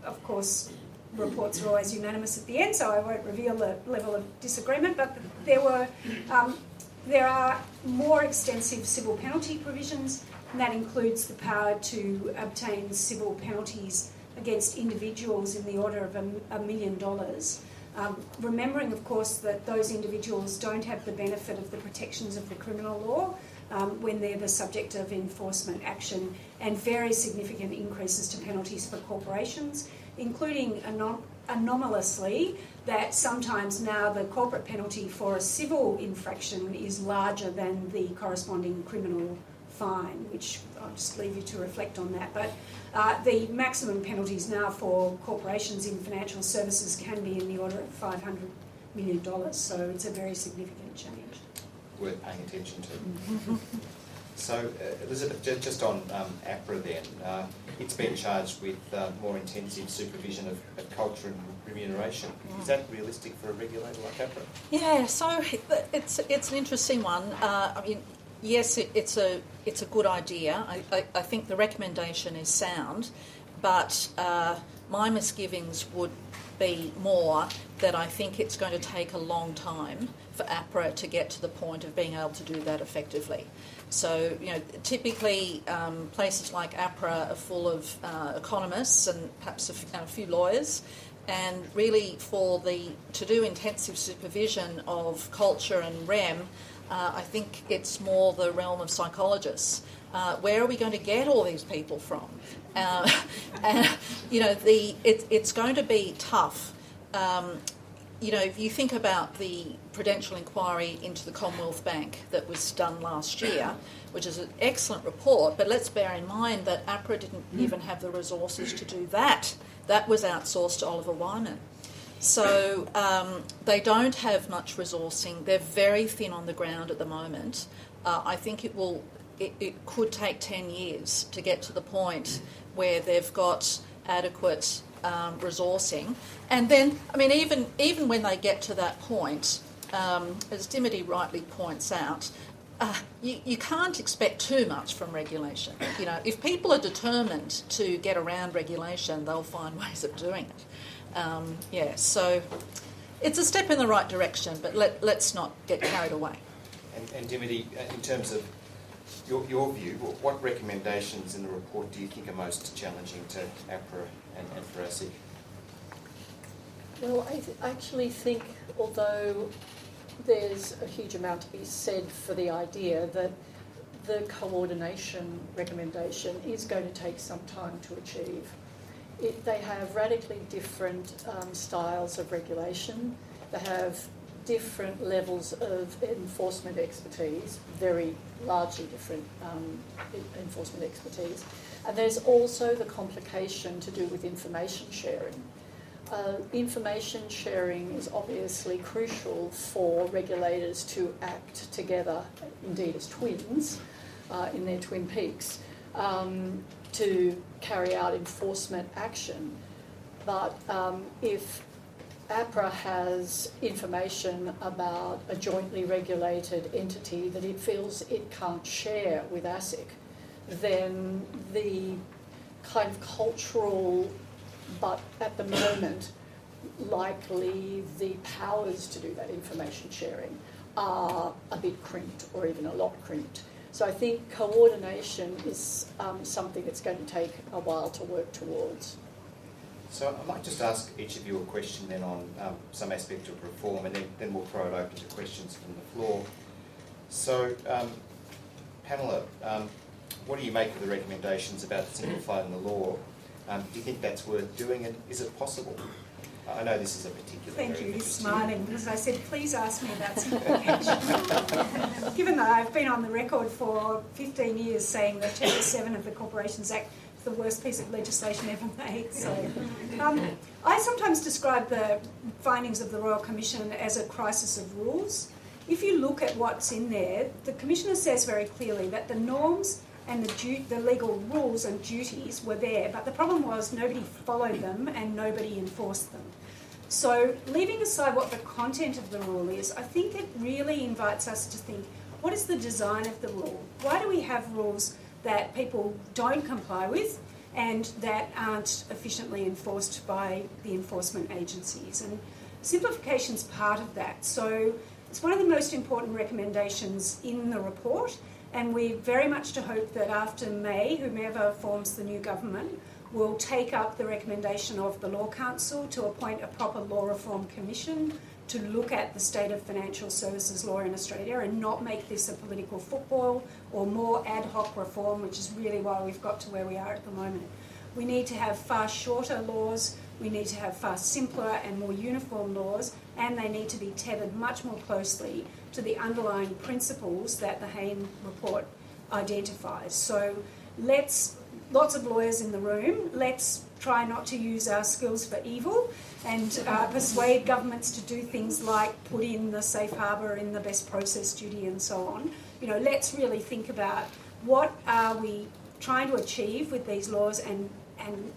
of course reports are always unanimous at the end, so I won't reveal the level of disagreement, but there are more extensive civil penalty provisions, and that includes the power to obtain civil penalties against individuals in the order of $1 million. Remembering, of course, that those individuals don't have the benefit of the protections of the criminal law when they're the subject of enforcement action, and very significant increases to penalties for corporations, including anomalously that sometimes now the corporate penalty for a civil infraction is larger than the corresponding criminal fine, which I'll just leave you to reflect on that. But the maximum penalties now for corporations in financial services can be in the order of million. So it's a very significant change. Worth paying attention to. So, Elizabeth, just on APRA then, it's been charged with more intensive supervision of culture and remuneration. Is that realistic for a regulator like APRA? Yeah, so it's an interesting one. I mean, yes, it's a good idea. I think the recommendation is sound, but my misgivings would be more that I think it's going to take a long time for APRA to get to the point of being able to do that effectively. So, typically places like APRA are full of economists and perhaps a few lawyers, and really to do intensive supervision of culture and REM, I think it's more the realm of psychologists. Where are we going to get all these people from? It's going to be tough. If you think about the Prudential inquiry into the Commonwealth Bank that was done last year, which is an excellent report, but let's bear in mind that APRA didn't even have the resources to do that. That was outsourced to Oliver Wyman. So they don't have much resourcing. They're very thin on the ground at the moment. I think it could take 10 years to get to the point where they've got adequate resourcing. And then, I mean, even when they get to that point, as Dimity rightly points out, you can't expect too much from regulation. If people are determined to get around regulation, they'll find ways of doing it. So it's a step in the right direction, but let's not get carried away. And Dimity, in terms of your view, what recommendations in the report do you think are most challenging to APRA and for ASIC? Well, I actually think, although there's a huge amount to be said for the idea that the coordination recommendation is going to take some time to achieve. They have radically different styles of regulation. They have different levels of enforcement expertise, very largely different enforcement expertise. And there's also the complication to do with information sharing. Information sharing is obviously crucial for regulators to act together, indeed as twins, in their twin peaks, to carry out enforcement action. But if APRA has information about a jointly regulated entity that it feels it can't share with ASIC, then the kind of cultural, but at the moment, likely the powers to do that information sharing are a bit crimped or even a lot crimped. So I think coordination is something that's going to take a while to work towards. So I might just ask each of you a question then on some aspect of reform, and then we'll throw it open to questions from the floor. So, Pamela, what do you make of the recommendations about simplifying the law? Do you think that's worth doing, and is it possible? I know this is a particular Thank area you. of He's interest to you. smiling because I said, please ask me about simplification. Given that I've been on the record for 15 years saying that Chapter 7 of the Corporations Act is the worst piece of legislation ever made. So, I sometimes describe the findings of the Royal Commission as a crisis of rules. If you look at what's in there, the Commissioner says very clearly that the norms and the legal rules and duties were there, but the problem was nobody followed them and nobody enforced them. So leaving aside what the content of the rule is, I think it really invites us to think, what is the design of the rule? Why do we have rules that people don't comply with and that aren't efficiently enforced by the enforcement agencies? And simplification's part of that. So it's one of the most important recommendations in the report, and we very much to hope that after May, whomever forms the new government will take up the recommendation of the Law Council to appoint a proper law reform commission to look at the state of financial services law in Australia and not make this a political football or more ad hoc reform, which is really why we've got to where we are at the moment. We need to have far shorter laws, we need to have far simpler and more uniform laws, and they need to be tethered much more closely to the underlying principles that the Hayne report identifies. So let's lots of lawyers in the room. Let's try not to use our skills for evil and persuade governments to do things like put in the safe harbour in the best process duty and so on. Let's really think about what are we trying to achieve with these laws and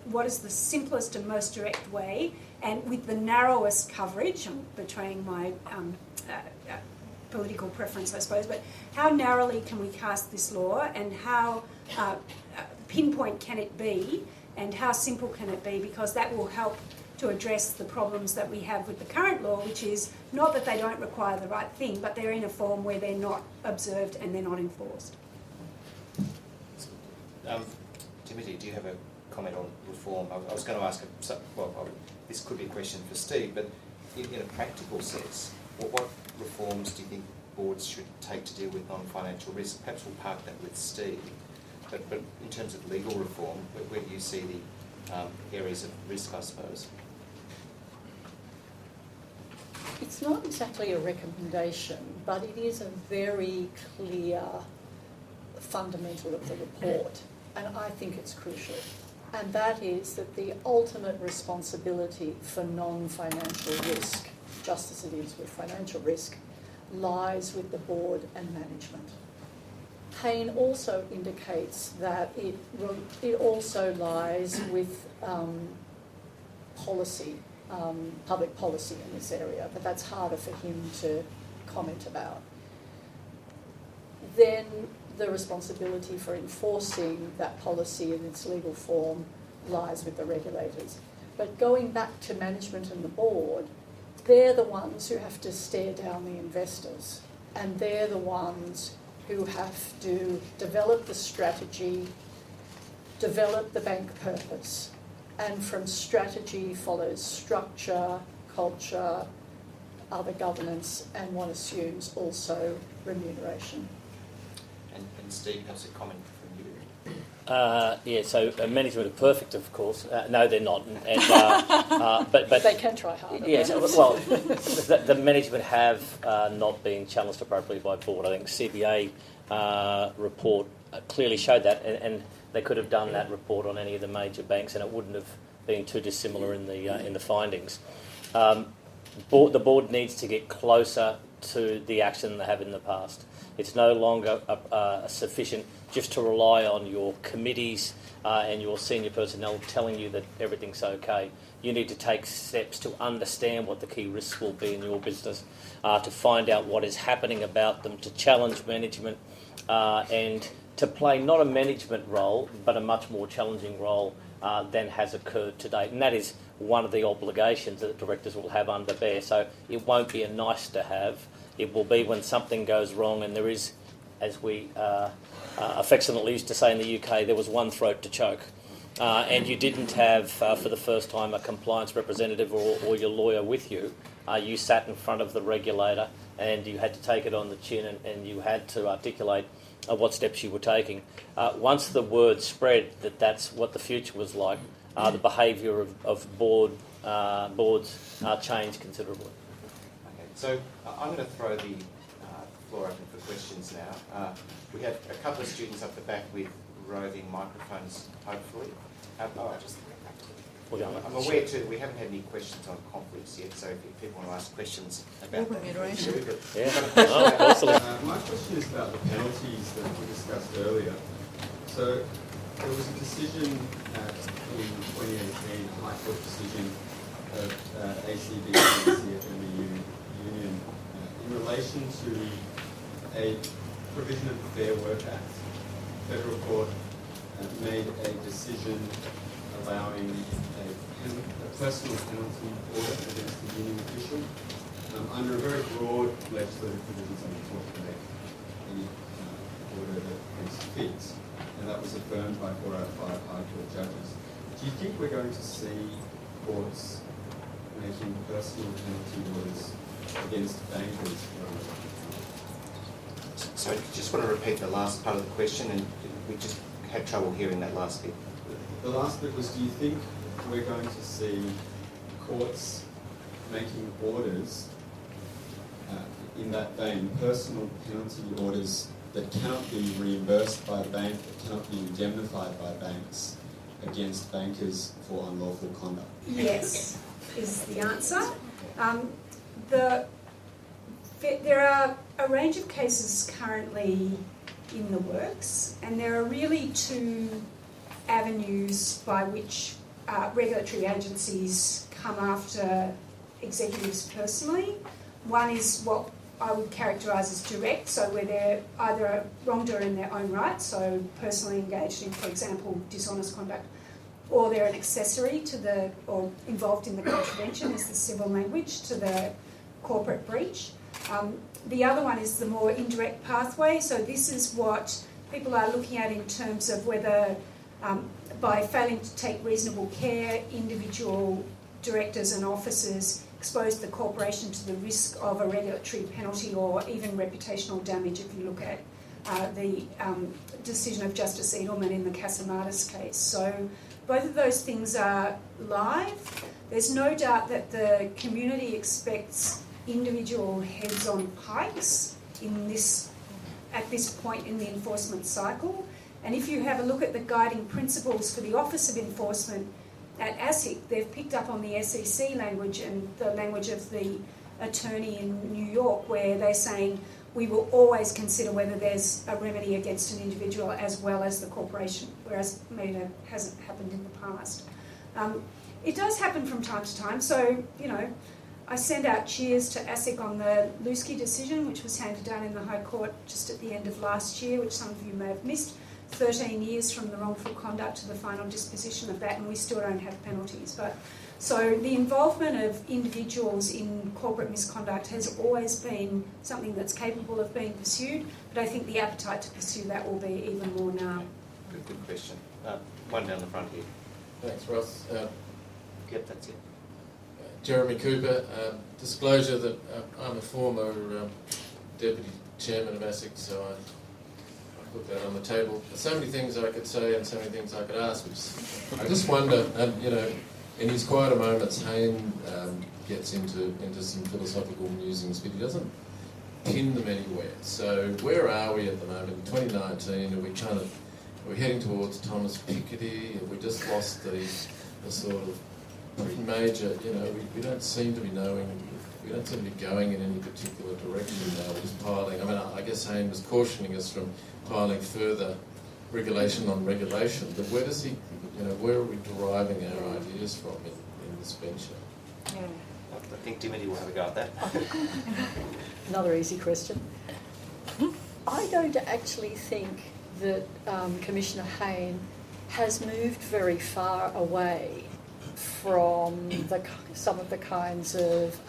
what is the simplest and most direct way and with the narrowest coverage. I'm betraying my political preference, I suppose, but how narrowly can we cast this law and how pinpoint can it be and how simple can it be, because that will help to address the problems that we have with the current law, which is not that they don't require the right thing, but they're in a form where they're not observed and they're not enforced. Timothy, do you have a comment on reform? I was going to ask, this could be a question for Steve, but in a practical sense, what reforms do you think boards should take to deal with non-financial risk? Perhaps we'll park that with Steve. But in terms of legal reform, where do you see the areas of risk, I suppose? It's not exactly a recommendation, but it is a very clear fundamental of the report, and I think it's crucial. And that is that the ultimate responsibility for non-financial risk, just as it is with financial risk, lies with the board and management. Payne also indicates that it also lies with policy, public policy in this area, but that's harder for him to comment about. Then the responsibility for enforcing that policy in its legal form lies with the regulators. But going back to management and the board, they're the ones who have to stare down the investors, and they're the ones who have to develop the strategy, develop the bank purpose, and from strategy follows structure, culture, other governance, and one assumes also remuneration. And Steve, perhaps a comment from you. So management are perfect, of course. No, they're not. But they can try harder. Yes, well, the management have not been challenged appropriately by board. I think CBA report clearly showed that, and they could have done that report on any of the major banks, and it wouldn't have been too dissimilar in the findings. The board needs to get closer to the action they have in the past. It's no longer sufficient just to rely on your committees and your senior personnel telling you that everything's okay. You need to take steps to understand what the key risks will be in your business, to find out what is happening about them, to challenge management, and to play not a management role, but a much more challenging role than has occurred to date. And that is one of the obligations that directors will have under bear. So it won't be a nice to have. It will be when something goes wrong, and there is, as we affectionately used to say in the UK, there was one throat to choke. And you didn't have, for the first time, a compliance representative or your lawyer with you. You sat in front of the regulator and you had to take it on the chin, and you had to articulate what steps you were taking. Once the word spread that that's what the future was like, the behaviour of boards changed considerably. Okay, so I'm going to throw the floor open for questions now. We have a couple of students up the back with roving microphones, hopefully. I'm aware too that we haven't had any questions on conflicts yet, so if people want to ask questions about that. Remuneration. My question is about the penalties that we discussed earlier. So there was a decision in 2018, a High Court decision of ACB and CFMEU union in relation to a provision of the Fair Work Act. Federal Court made a decision allowing a personal penalty order against the union official under a very broad legislative provisions. I'm talking about any order that makes fit, and that was affirmed by 4 out of 5 High Court judges. Do you think we're going to see courts making personal penalty orders against bankers? So I just want to repeat the last part of the question, and we just had trouble hearing that last bit. The last bit was, do you think we're going to see courts making orders in that vein, personal penalty orders that cannot be reimbursed by the bank, that cannot be indemnified by banks against bankers for unlawful conduct? Yes, is the answer. There are a range of cases currently in the works, and there are really two avenues by which regulatory agencies come after executives personally. One is what I would characterise as direct, so where they're either a wrongdoer in their own right, so personally engaged in, for example, dishonest conduct, or they're an accessory to the, or involved in the contravention, is the civil language, to the corporate breach. The other one is the more indirect pathway, so this is what people are looking at in terms of whether by failing to take reasonable care, individual directors and officers expose the corporation to the risk of a regulatory penalty or even reputational damage, if you look at the decision of Justice Edelman in the Casamatas case. So both of those things are live. There's no doubt that the community expects individual heads on pikes at this point in the enforcement cycle. And if you have a look at the guiding principles for the Office of Enforcement at ASIC, they've picked up on the SEC language and the language of the attorney in New York, where they're saying we will always consider whether there's a remedy against an individual as well as the corporation, whereas maybe that hasn't happened in the past. It does happen from time to time, so, you know, I send out cheers to ASIC on the Lusky decision, which was handed down in the High Court just at the end of last year, which some of you may have missed. 13 years from the wrongful conduct to the final disposition of that, and we still don't have penalties. But so the involvement of individuals in corporate misconduct has always been something that's capable of being pursued, but I think the appetite to pursue that will be even more now. Good question. One down the front here. Thanks, Ross. Yep, that's it. Jeremy Cooper, disclosure that I'm a former deputy chairman of ASIC, so I put that on the table. There's so many things I could say and so many things I could ask, which I just wonder, and you know, in his quieter moments, Hayne gets into some philosophical musings, but he doesn't pin them anywhere. So where are we at the moment? In 2019, are we heading towards Thomas Piketty? Have we just lost the sort of pretty major, you know, we don't seem to be knowing, we don't seem to be going in any particular direction now. We're just piling, I mean, I guess Hayne was cautioning us from piling further regulation on regulation, but where does he, you know, where are we deriving our ideas from in this venture? I think Dimity will have a go at that. Another easy question. I don't actually think that Commissioner Hayne has moved very far away from some of the kinds of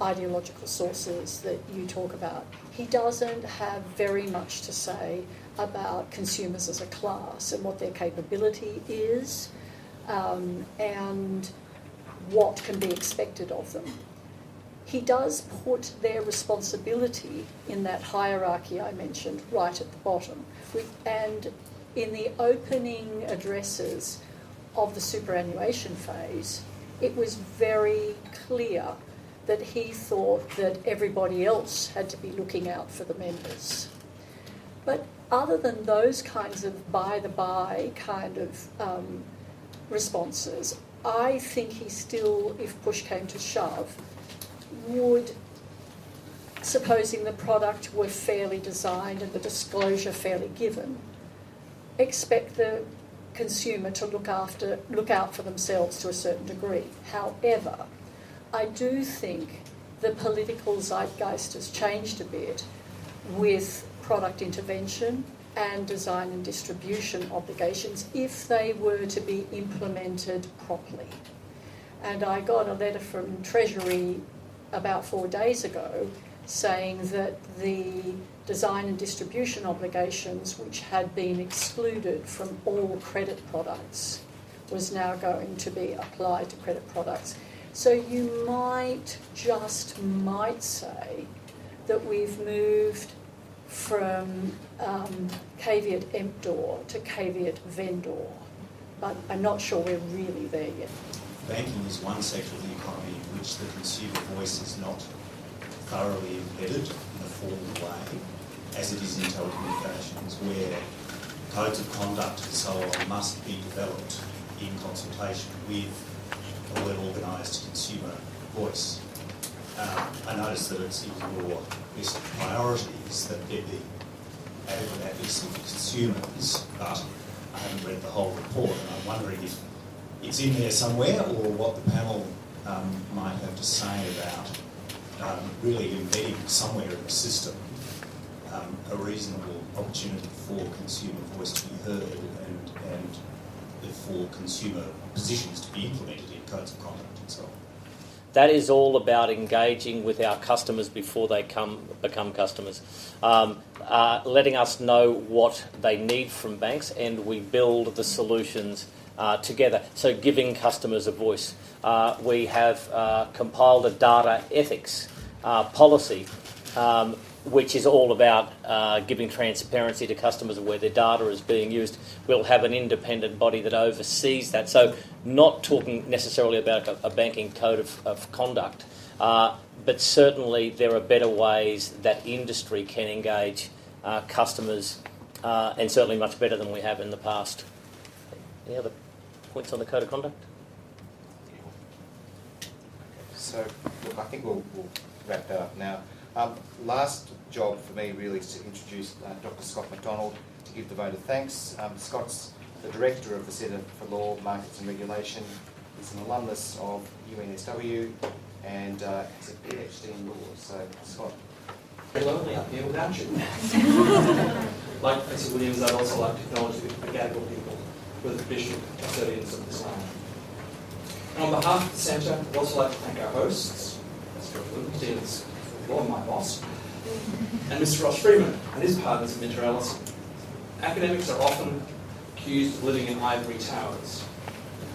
ideological sources that you talk about. He doesn't have very much to say about consumers as a class and what their capability is and what can be expected of them. He does put their responsibility in that hierarchy I mentioned right at the bottom. And in the opening addresses of the superannuation phase, it was very clear that he thought that everybody else had to be looking out for the members. But other than those kinds of by-the-by kind of responses, I think he still, if push came to shove, would, supposing the product were fairly designed and the disclosure fairly given, expect the consumer to look out for themselves to a certain degree. However, I do think the political zeitgeist has changed a bit with product intervention and design and distribution obligations if they were to be implemented properly. And I got a letter from Treasury about 4 days ago saying that the design and distribution obligations, which had been excluded from all credit products, was now going to be applied to credit products. So you might say that we've moved from caveat emptor to caveat vendor, but I'm not sure we're really there yet. Banking is one sector of the economy in which the consumer voice is not thoroughly embedded in a formal way. as it is in telecommunications, where codes of conduct and so on must be developed in consultation with a well-organised consumer voice. I notice that it's in your list of priorities that there be adequate advocacy for consumers, but I haven't read the whole report, and I'm wondering if it's in there somewhere, or what the panel might have to say about really embedding somewhere in the system a reasonable opportunity for consumer voice to be heard and for consumer positions to be implemented in codes of conduct and so on. That is all about engaging with our customers before they become customers, letting us know what they need from banks, and we build the solutions together. So giving customers a voice. We have compiled a data ethics policy, which is all about giving transparency to customers of where their data is being used. We'll have an independent body that oversees that. So not talking necessarily about a banking code of conduct, but certainly there are better ways that industry can engage customers, and certainly much better than we have in the past. Any other points on the code of conduct? So, look, I think we'll wrap that up now. Last job for me really is to introduce Dr. Scott McDonald to give the vote of thanks. Scott's the Director of the Centre for Law, Markets and Regulation. He's an alumnus of UNSW and has a PhD in law. So, Scott. Very lonely up here without you. Like Professor Williams, I'd also like to acknowledge the Gadigal people who are the traditional custodians of this land. And on behalf of the Centre, I'd also like to thank our hosts, Mr. Lucas, my boss, and Mr. Ross Freeman and his partners at Minter Ellison. Academics are often accused of living in ivory towers,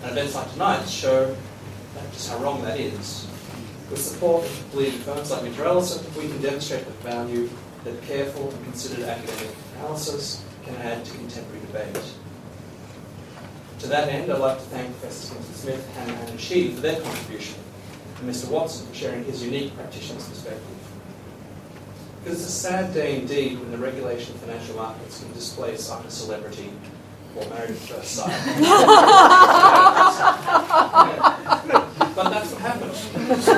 and events like tonight show just how wrong that is. With support of leading firms like Minter Ellison, we can demonstrate the value that careful and considered academic analysis can add to contemporary debate. To that end, I'd like to thank Professor Smith, Hannah and Sheedy for their contribution, and Mr. Watson for sharing his unique practitioner's perspective. Because it's a sad day indeed when the regulation of financial markets can displace either celebrity or married at first sight. But that's what happened. The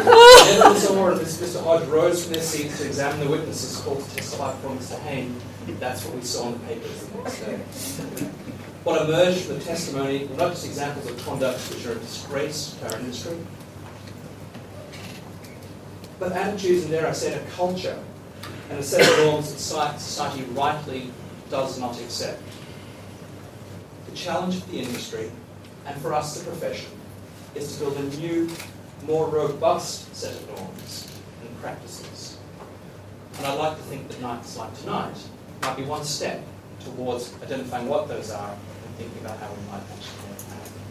evidence or Mr. Hodge rose from their seats to examine the witnesses called to testify before Mr. Hayne. That's what we saw in the papers the next day. What emerged from the testimony were not just examples of conduct which are a disgrace to our industry, but attitudes and, dare I say, a culture and a set of norms that society rightly does not accept. The challenge for the industry, and for us, the profession, is to build a new, more robust set of norms and practices. And I'd like to think that nights like tonight might be one step towards identifying what those are and thinking about how we might actually make them happen.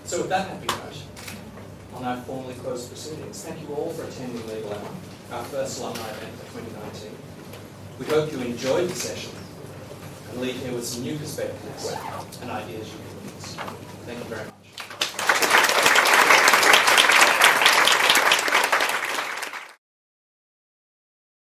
So with that happy note, I'll now formally close the proceedings. Thank you all for attending Legal Hour, our first alumni event for 2019. We hope you enjoyed the session and leave here with some new perspectives and ideas you can use. Thank you very much.